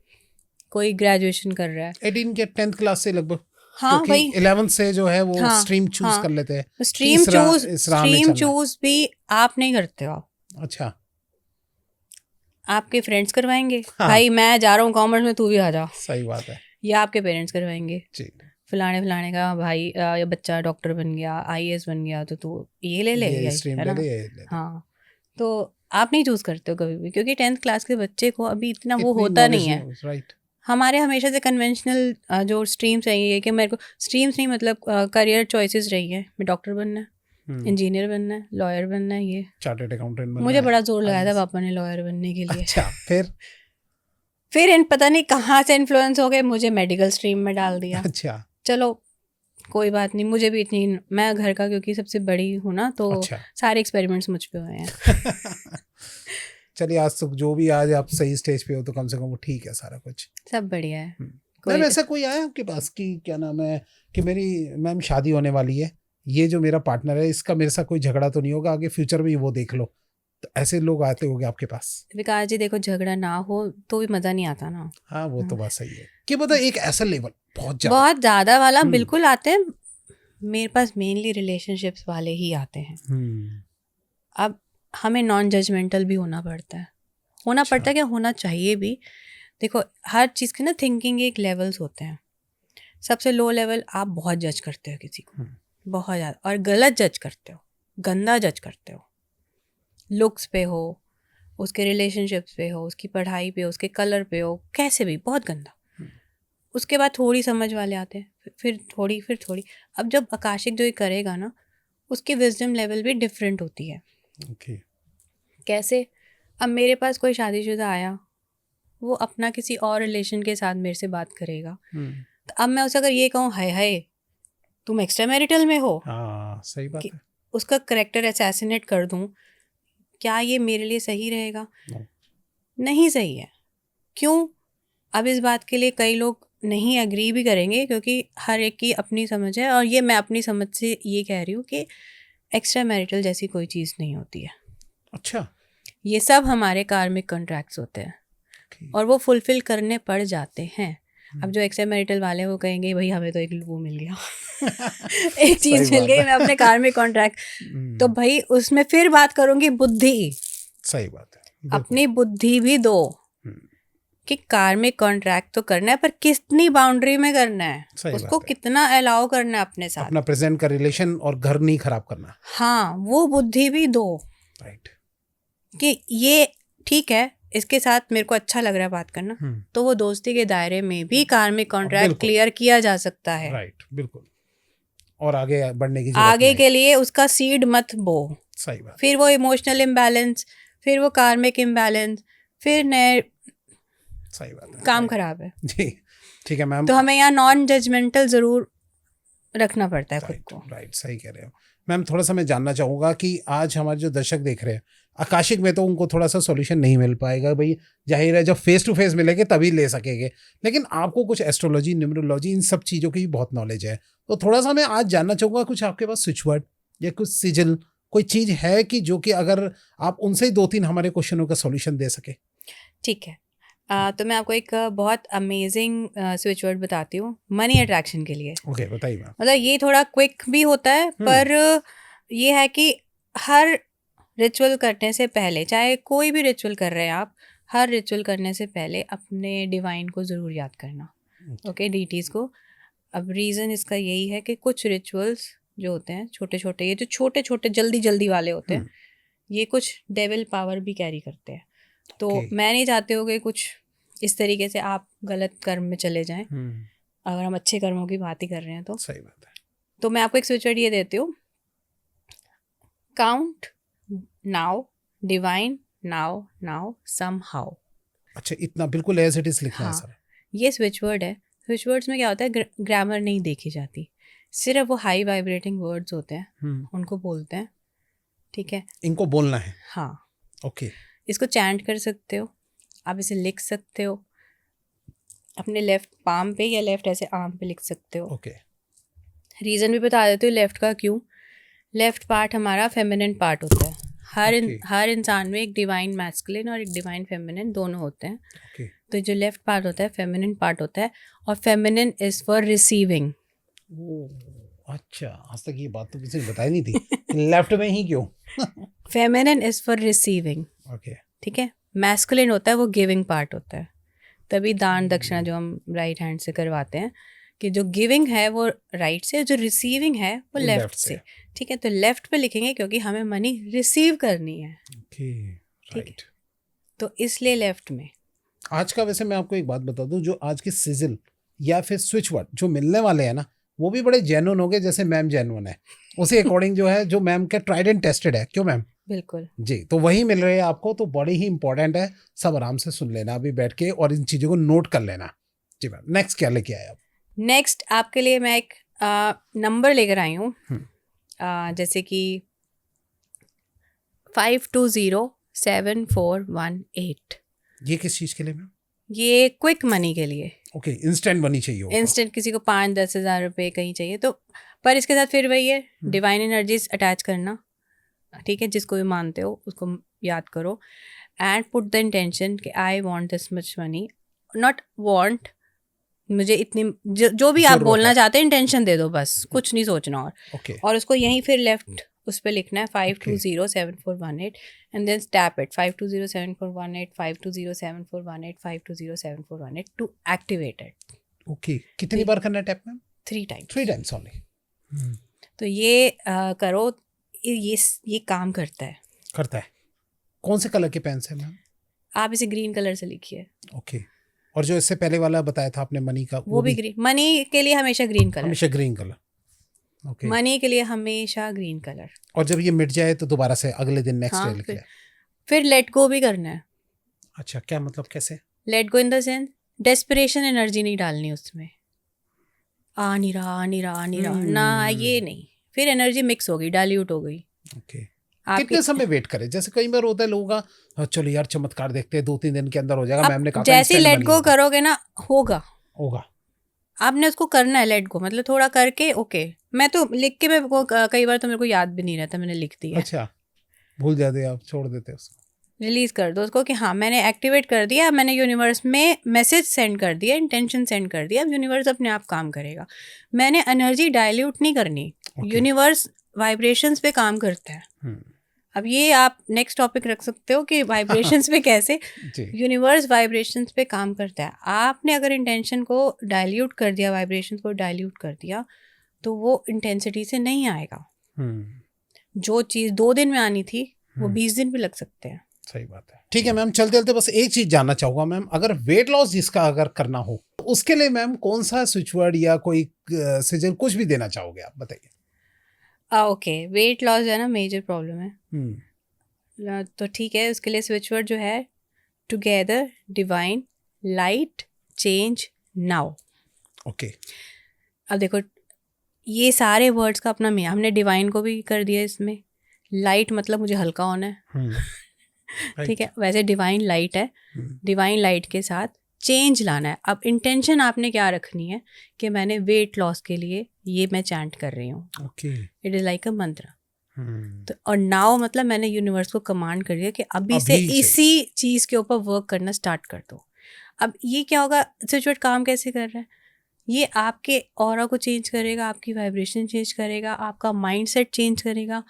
कोई ग्रेजुएशन कर रहा है, 18 के 10th क्लास से लगभग। हाँ वही 11th से जो है वो हाँ, स्ट्रीम चूज हाँ, कर लेते हैं। स्ट्रीम चूज भी आप नहीं करते हो। अच्छा, आपके फ्रेंड्स करवाएंगे, हाँ। भाई मैं जा रहा हूँ कॉमर्स में, तू भी आ जा। सही बात है। या आपके पेरेंट्स करवाएंगे जी, फलाने का भाई ये बच्चा डॉक्टर बन गया, IAS बन गया, तो तू ये ले ले, ये स्ट्रीम है ले ना। ले। हाँ, तो आप नहीं चूज करते हो कभी भी, क्योंकि 10th क्लास के बच्चे को अभी इतना वो इतनी होता नहीं knowledge है। राइट। हमारे हमेशा से कन्वेंशनल जो स्ट्रीम्स रही है कि मेरे को स्ट्रीम्स नहीं मतलब करियर चॉइसेस रही है, मैं डॉक्टर बनना है, इंजीनियर बनना है, लॉयर बनना है, ये चार्टर्ड अकाउंटेंट बनना मुझे है, बड़ा जोर लगाया था पापा ने लॉयर बनने के लिए। अच्छा, फिर इन पता नहीं कहाँ से इन्फ्लुएंस हो गए, मुझे मेडिकल स्ट्रीम में डाल दिया। अच्छा, चलो कोई बात नहीं, मुझे भी इतनी, मैं घर का क्योंकि सबसे बड़ी हूँ ना, तो अच्छा। सारे एक्सपेरिमेंट्स मुझ पे हुए हैं। चलिए, आज तो जो भी, आज आप सही स्टेज पे हो तो कम से कम वो ठीक है, सारा कुछ सब बढ़िया है। मैम ऐसा कोई आया आपके पास कि क्या नाम है कि मेरी मैम शादी होने वाली है, ये जो मेरा पार्टनर है इसका मेरे साथ कोई झगड़ा तो नहीं होगा आगे फ्यूचर में, वो देख लो, तो ऐसे लोग आते होंगे आपके पास? विकास जी देखो, झगड़ा ना हो तो भी मजा नहीं आता ना। हाँ, वो तो बात सही है कि मतलब एक ऐसा लेवल बहुत ज्यादा वाला बिल्कुल आते हैं। मेरे पास मेनली रिलेशनशिप्स वाले ही आते हैं। अब हमें नॉन जजमेंटल भी होना पड़ता है, पड़ता है क्या, होना चाहिए भी। देखो हर चीज़ के ना थिंकिंग एक लेवल्स होते हैं। सबसे लो लेवल, आप बहुत जज करते हो किसी को, बहुत ज़्यादा, और गलत जज करते हो, गंदा जज करते हो, लुक्स पे हो, उसके रिलेशनशिप्स पे हो, उसकी पढ़ाई पे हो, उसके कलर पे हो, कैसे भी बहुत गंदा। उसके बाद थोड़ी समझ वाले आते हैं, फिर थोड़ी। अब जब आकाशिक जो ये करेगा ना, उसकी विजडम लेवल भी डिफरेंट होती है। okay. कैसे? अब मेरे पास कोई शादीशुदा आया, वो अपना किसी और रिलेशन के साथ मेरे से बात करेगा, तो अब मैं उसे अगर ये कहूँ हाय तुम एक्स्ट्रा मैरिटल में हो, सही बात है, उसका करेक्टर असैसिनेट कर दूँ, क्या ये मेरे लिए सही रहेगा? नहीं सही है। क्यों? अब इस बात के लिए कई लोग नहीं एग्री भी करेंगे, क्योंकि हर एक की अपनी समझ है, और ये मैं अपनी समझ से ये कह रही हूँ कि एक्स्ट्रा मैरिटल जैसी कोई चीज़ नहीं होती है। अच्छा, ये सब हमारे कार्मिक कॉन्ट्रैक्ट्स होते हैं, और वो फुलफिल करने पड़ जाते हैं। अब जो एक्स्ट्रा मैरिटल वाले हैं वो कहेंगे भाई हमें तो एक वो मिल गया एक चीज़ मिल गई, मैं अपने कार्मिक कॉन्ट्रैक्ट, तो भाई उसमें फिर बात करूँगी बुद्धि। सही बात है, अपनी बुद्धि भी दो कि कार्मिक कॉन्ट्रैक्ट तो करना है, पर कितनी बाउंड्री में करना है, उसको कितना अलाउ करना है अपने साथ, अपना प्रेजेंट का रिलेशन और घर नहीं खराब करना। हाँ, वो बुद्धि भी दो, राइट, कि ये ठीक है इसके साथ मेरे को अच्छा लग रहा है बात करना, हम्म, तो वो दोस्ती के दायरे में भी कार्मिक कॉन्ट्रैक्ट बिल्कुल। क्लियर किया जा सकता है। राइट, बिल्कुल। और आगे बढ़ने की जरूरत आगे नहीं। के लिए उसका सीड मत बो, सही बात। फिर वो इमोशनल इम्बैलेंस, फिर वो कार्मिक इम्बैलेंस, फिर नए सही बात है। काम राइट। खराब है। जी, ठीक है मैम। तो हमें यहाँ नॉन जजमेंटल जरूर रखना पड़ता है खुद राइट, को। राइट, सही कह रहे हो मैम। थोड़ा सा मैं जानना चाहूँगा कि आज हमारे जो दर्शक देख रहे हैं, आकाशिक में तो उनको थोड़ा सा सॉल्यूशन नहीं मिल पाएगा भाई, जाहिर है जब फेस टू फेस मिलेंगे तभी ले सकेंगे, लेकिन आपको कुछ एस्ट्रोलॉजी, न्यूमरोलॉजी, इन सब चीज़ों की बहुत नॉलेज है, तो थोड़ा सा मैं आज जानना चाहूँगा कुछ आपके पास स्विच वर्ड या कुछ सिजिल, कोई चीज़ है कि जो कि अगर आप उनसे ही 2-3 हमारे क्वेश्चनों का सॉल्यूशन दे सके। ठीक है। तो मैं आपको एक बहुत अमेजिंग स्विच वर्ड बताती हूँ मनी अट्रैक्शन के लिए। ओके, बताइए मैम। मतलब ये थोड़ा क्विक भी होता है, पर ये है कि हर रिचुअल करने से पहले, चाहे कोई भी रिचुअल कर रहे हैं आप, हर रिचुअल करने से पहले अपने डिवाइन को ज़रूर याद करना, ओके, डीटीज़ को। अब रीज़न इसका यही है कि कुछ रिचुअल्स जो होते हैं छोटे छोटे, ये जो छोटे छोटे जल्दी जल्दी वाले होते हैं, ये कुछ डेविल पावर भी कैरी करते हैं। तो Okay. मैं नहीं चाहती हूँ कि कुछ इस तरीके से आप गलत कर्म में चले जाएं। अगर हम अच्छे कर्मों की बात ही कर रहे हैं तो सही बात है। तो मैं आपको एक स्विच वर्ड ये देती हूँ, count now, divine now, now somehow. अच्छा, इतना बिल्कुल एज इट इज लिखना है हाँ, सर। ये स्विच वर्ड है। स्विच वर्ड्स में क्या होता है, ग्रामर नहीं देखी जाती, सिर्फ वो हाई वाइब्रेटिंग वर्ड्स होते हैं, उनको बोलते हैं, ठीक है। इनको बोलना है। हाँ, ओके। इसको चैंट कर सकते हो, आप इसे लिख सकते हो अपने लेफ्ट पाम पे या लेफ्ट ऐसे आर्म पे लिख सकते हो। ओके। रीज़न भी बता देती हूँ लेफ्ट का क्यों। लेफ्ट पार्ट हमारा फेमिनिन पार्ट होता है। Okay. हर इंसान में एक डिवाइन मैस्कुलिन और एक डिवाइन फेमिनिन दोनों होते हैं। ओके। तो जो लेफ्ट पार्ट होता है फेमिनिन पार्ट होता है, और फेमिनिन इज़ फॉर रिसीविंग। अच्छा, आज तक ये बात तो किसी ने बताई नहीं थी। लेफ्ट में ही क्यों? Feminine is for receiving, okay. ठीक है। मैस्कुलिन होता है वो गिविंग पार्ट होता है, तभी दान दक्षिणा जो हम राइट हैंड से करवाते हैं, कि जो गिविंग है वो राइट से, जो रिसीविंग है वो लेफ्ट से, ठीक है। तो लेफ्ट पे लिखेंगे क्योंकि हमें मनी रिसीव करनी है, ओके, राइट। तो इसलिए लेफ्ट में। आज का वैसे मैं आपको एक बात बता दूं, जो आज के सिजिल या फिर स्विच वर्ड जो मिलने वाले हैं ना, वो भी बड़े जेन्युइन हो गए, जैसे मैम जेन्युइन है उसी अकॉर्डिंग जो है, जो मैम का ट्राइड एंड टेस्टेड है, क्यों मैम? बिल्कुल जी, तो वही मिल रहे हैं आपको, तो बड़ी ही इंपॉर्टेंट है। सब आराम से सुन लेना अभी बैठ के और इन चीज़ों को नोट कर लेना। जी मैम, नेक्स्ट क्या लेके आए आप? नेक्स्ट आपके लिए मैं एक नंबर लेकर आई हूँ, जैसे कि 520741 ये किस चीज़ के लिए मैम? ये क्विक मनी के लिए। ओके, इंस्टेंट मनी चाहिए होगा। इंस्टेंट, किसी को 5-10 हज़ार रुपये कहीं चाहिए तो, पर इसके साथ फिर वही है, डिवाइन एनर्जीज अटैच करना, ठीक है। जिसको भी मानते हो उसको याद करो, एंड पुट द इंटेंशन कि I want this much money, not want, मुझे इतनी, जो भी आप बोलना चाहते हैं इंटेंशन दे दो बस, कुछ नहीं सोचना। और उसको यहीं फिर लेफ्ट उस पर लिखना है 520741 and then tap it 520741 520741 520741 to activate it. Okay, कितनी बार करना है tap ma'am? 3 times. 3 times only. तो ये करो, ये काम करता है। करता है। कौन से कलर के पेन से मैम? आप इसे ग्रीन कलर से लिखिए। ओके। और जो इससे पहले वाला बताया था आपने मनी का, वो भी ग्रीन, मनी के लिए हमेशा ग्रीन कलर, हमेशा ग्रीन कलर। ओके। मनी के लिए हमेशा ग्रीन कलर। और जब ये मिट जाए तो दोबारा से अगले दिन नेक्स्ट डे लिख ले। फिर लेट गो भी करना है। अच्छा, क्या मतलब, कैसे? Let go in the sense desperation energy नहीं डालनी उसमें, आ नहीं रहा ना, ये नहीं, फिर एनर्जी मिक्स हो गई, डाइल्यूट हो गई। ओके। कितने समय वेट करें? जैसे कई बार होता है लोगों का, चलो यार चमत्कार देखते हैं, 2-3 दिन के अंदर हो जाएगा, मैम ने कहा जैसे लेट गो करोगे ना, होगा। आपने उसको करना है लेट गो, मतलब थोड़ा करके। ओके, मैं तो लिख के, मैं कई बार तो मेरे को याद भी नहीं रहता, मैंने लिख दिया। अच्छा, भूल जाते आप, छोड़ देते उसको, रिलीज कर दो उसको कि हाँ मैंने एक्टिवेट कर दिया, मैंने यूनिवर्स में मैसेज सेंड कर दिया, इंटेंशन सेंड कर दिया, अब यूनिवर्स अपने आप काम करेगा। मैंने एनर्जी डाइल्यूट नहीं करनी, यूनिवर्स वाइब्रेशंस पे काम करता है। अब ये आप नेक्स्ट टॉपिक रख सकते हो कि वाइब्रेशंस पे कैसे यूनिवर्स वाइब्रेशंस पे काम करता है। आपने अगर इंटेंशन को डाइल्यूट कर दिया, वाइब्रेशंस को डाइल्यूट कर दिया, तो वो इंटेंसिटी से नहीं आएगा। जो चीज़ 2 दिन में आनी थी वो 20 दिन भी लग सकते हैं। सही बात है। ठीक है मैम, चलते चलते बस एक चीज जानना चाहूंगा मैम, अगर वेट लॉस जिसका अगर करना हो तो उसके लिए मैम कौन सा स्विच वर्ड या कोई सिजल कुछ भी देना चाहोगे आप, बताइए। ओके, वेट लॉस है ना मेजर प्रॉब्लम है, हम्म, तो ठीक है, उसके लिए स्विच वर्ड जो है together, divine, light, change, now. Okay. अब देखो, ये सारे वर्ड्स का अपना मीनिंग, हमने डिवाइन को भी कर दिया इसमें। लाइट मतलब मुझे हल्का होना है, ठीक है, वैसे डिवाइन लाइट है, डिवाइन लाइट के साथ चेंज लाना है। अब इंटेंशन आपने क्या रखनी है कि मैंने वेट लॉस के लिए ये मैं चैंट कर रही हूँ, ओके। इट इज़ लाइक अ मंत्र। तो और नाउ मतलब मैंने यूनिवर्स को कमांड कर दिया कि अभी से अभी इसी चीज़ के ऊपर वर्क करना स्टार्ट कर दो। अब ये क्या होगा, सिचुएट काम कैसे कर रहा है, ये आपके ऑरा को चेंज करेगा, आपकी वाइब्रेशन चेंज करेगा, आपका माइंडसेट चेंज करेगा,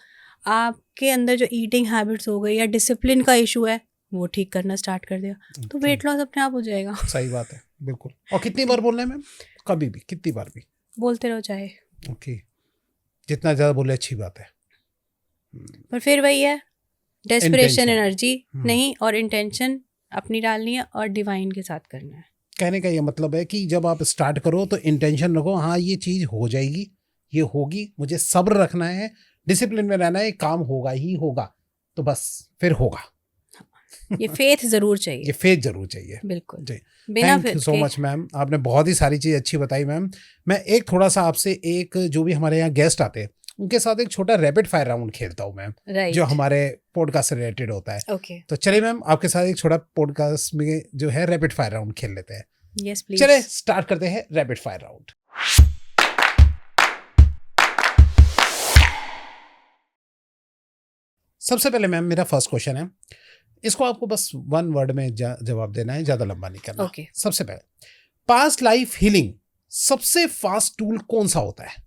आपके अंदर जो ईटिंग हैबिट्स हो गई या डिसिप्लिन का इशू है वो ठीक करना स्टार्ट कर देगा, तो वेट लॉस अपने आप हो जाएगा। सही बात है, बिल्कुल। और कितनी बार बोलना है मैम, कभी भी कितनी बार भी बोलते रहो चाहे। ओके, जितना ज्यादा बोले अच्छी बात है। पर फिर वही है, डेस्परेशन Intention. एनर्जी नहीं, और इंटेंशन अपनी डालनी है और डिवाइन के साथ करना है। कहने का ये मतलब है कि जब आप स्टार्ट करो तो इंटेंशन रखो, हाँ ये चीज हो जाएगी, ये होगी, मुझे सब्र रखना है, डिसिप्लिन में रहना है, काम होगा ही होगा, तो बस फिर होगा। ये फेथ जरूर चाहिए, ये फेथ जरूर चाहिए, बिल्कुल जी। बिना thank you so much ma'am, आपने बहुत ही सारी चीज़ अच्छी बताई मैम। मैं एक थोड़ा सा आपसे एक जो भी हमारे यहाँ गेस्ट आते हैं उनके साथ एक छोटा रैपिड फायर राउंड खेलता हूँ मैम, जो हमारे पॉडकास्ट से रिलेटेड होता है। ओके, तो चलिए मैम, आपके साथ एक छोटा पॉडकास्ट में जो है रैपिड फायर राउंड खेल लेते हैं। Yes please. चले स्टार्ट करते हैं रैपिड फायर राउंड। सबसे पहले मैम मेरा फर्स्ट क्वेश्चन है, इसको आपको बस वन वर्ड में जवाब देना है, ज्यादा लंबा नहीं करना। ओके। सबसे पहले, पास्ट लाइफ हीलिंग सबसे फास्ट टूल कौन सा होता है?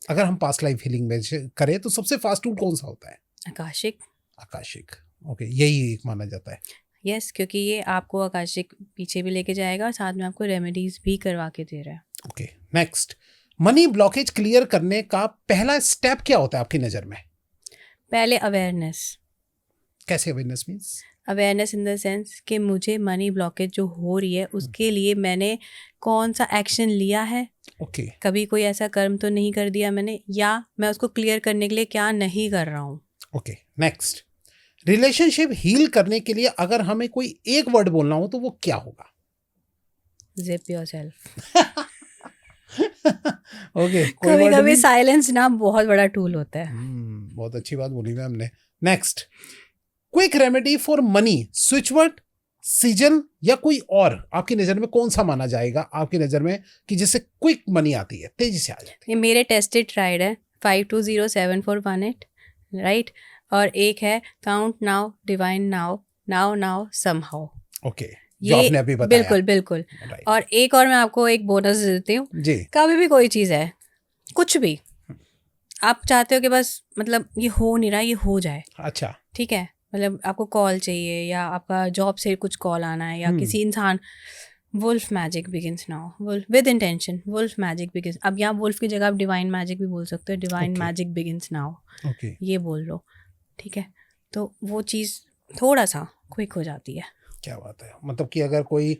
अगर हम पास्ट लाइफ हीलिंग में करें तो सबसे फास्ट टूल कौन सा होता है? आकाशिक। आकाशिक, ओके, यही एक माना जाता है। यस, क्योंकि ये आपको आकाशिक पीछे भी लेके जाएगा और साथ में आपको रेमेडीज भी करवा के दे रहा है। Okay, next, money blockage clear करने का पहला स्टेप क्या होता है आपकी नज़र में? पहले अवेयरनेस। कैसे awareness means? Awareness in the sense कि मुझे मनी ब्लॉकेज जो हो रही है उसके लिए मैंने कौन सा एक्शन लिया है, ओके, कभी कोई ऐसा कर्म तो नहीं कर दिया मैंने, या मैं उसको क्लियर करने के लिए क्या नहीं कर रहा हूँ। ओके, नेक्स्ट, रिलेशनशिप हील करने के लिए अगर हमें कोई एक वर्ड बोलना हो तो वो क्या होगा? Zip yourself. ओके, कभी कभी साइलेंस ना बहुत बड़ा टूल होता है। बहुत अच्छी बात बोली मैम ने। Next, quick remedy for money, switch word, season या कोई और आपकी नजर में कौन सा माना जाएगा आपकी नजर में कि जिससे क्विक मनी आती है, तेजी से आ जाती है? ये मेरे टेस्टेड ट्राइड है 520748, राइट, और एक है count now, divine now, now now somehow. Okay, जो आपने अभी बताया। बिल्कुल बिल्कुल। Right. और एक और मैं आपको एक बोनस देती हूँ जी। कभी भी कोई चीज़ है, कुछ भी आप चाहते हो कि बस मतलब ये हो नहीं रहा, ये हो जाए, अच्छा, ठीक है, मतलब आपको कॉल चाहिए या आपका जॉब से कुछ कॉल आना है या किसी इंसान, wolf magic begins now, wolf with intention, wolf magic begins. अब यहाँ वुल्फ की जगह आप डिवाइन मैजिक भी बोल सकते हो, divine magic begins now, okay, ये बोल लो, ठीक है, तो वो चीज़ थोड़ा सा क्विक हो जाती है। क्या बात है, मतलब कि अगर कोई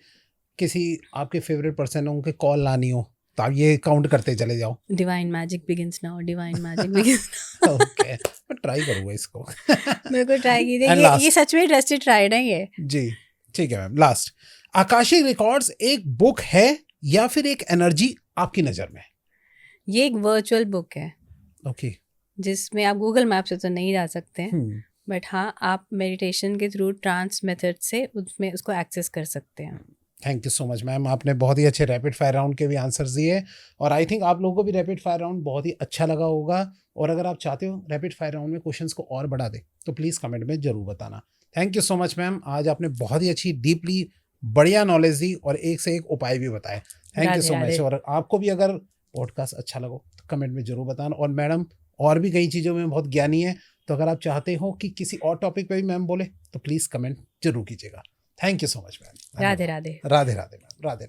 किसी आपके फेवरेट पर्सन है उनके कॉल लानी हो तो आप ये काउंट करते चले जाओ, divine magic begins now, divine magic begins. Okay, मैं ट्राई करूँगा इसको। बिल्कुल ट्राई कीजिए, And ये last. ये सच में टेस्टेड ट्राइड है ये। जी, ठीक है मैम। लास्ट, आकाशिक रिकॉर्ड्स एक बुक है या फिर एक एनर्जी आपकी नज़र में? ये एक वर्चुअल बुक है ओके, जिसमें आप गूगल मैप से तो नहीं जा सकते हैं, बट हाँ आप मेडिटेशन के थ्रू ट्रांस मेथड से उसमें उसको एक्सेस कर सकते हैं। Thank you so much ma'am, आपने बहुत ही अच्छे रैपिड फायर राउंड के भी आंसर्स दिए और आई थिंक आप लोगों को भी रैपिड फायर राउंड बहुत ही अच्छा लगा होगा। और अगर आप चाहते हो रैपिड फायर राउंड में क्वेश्चंस को और बढ़ा दे तो प्लीज़ कमेंट में ज़रूर बताना। Thank you so much ma'am, आज आपने बहुत ही अच्छी डीपली बढ़िया नॉलेज दी और एक से एक उपाय भी बताए। Thank you so much. और आपको भी अगर पॉडकास्ट अच्छा लगा तो कमेंट में ज़रूर बताना। और मैडम और भी कई चीज़ों में बहुत ज्ञानी है, तो अगर आप चाहते हो कि किसी और टॉपिक पे भी मैम बोले तो प्लीज़ कमेंट जरूर कीजिएगा। Thank you so much ma'am. Radhe Radhe. Radhe Radhe ma'am, Radhe Radhe.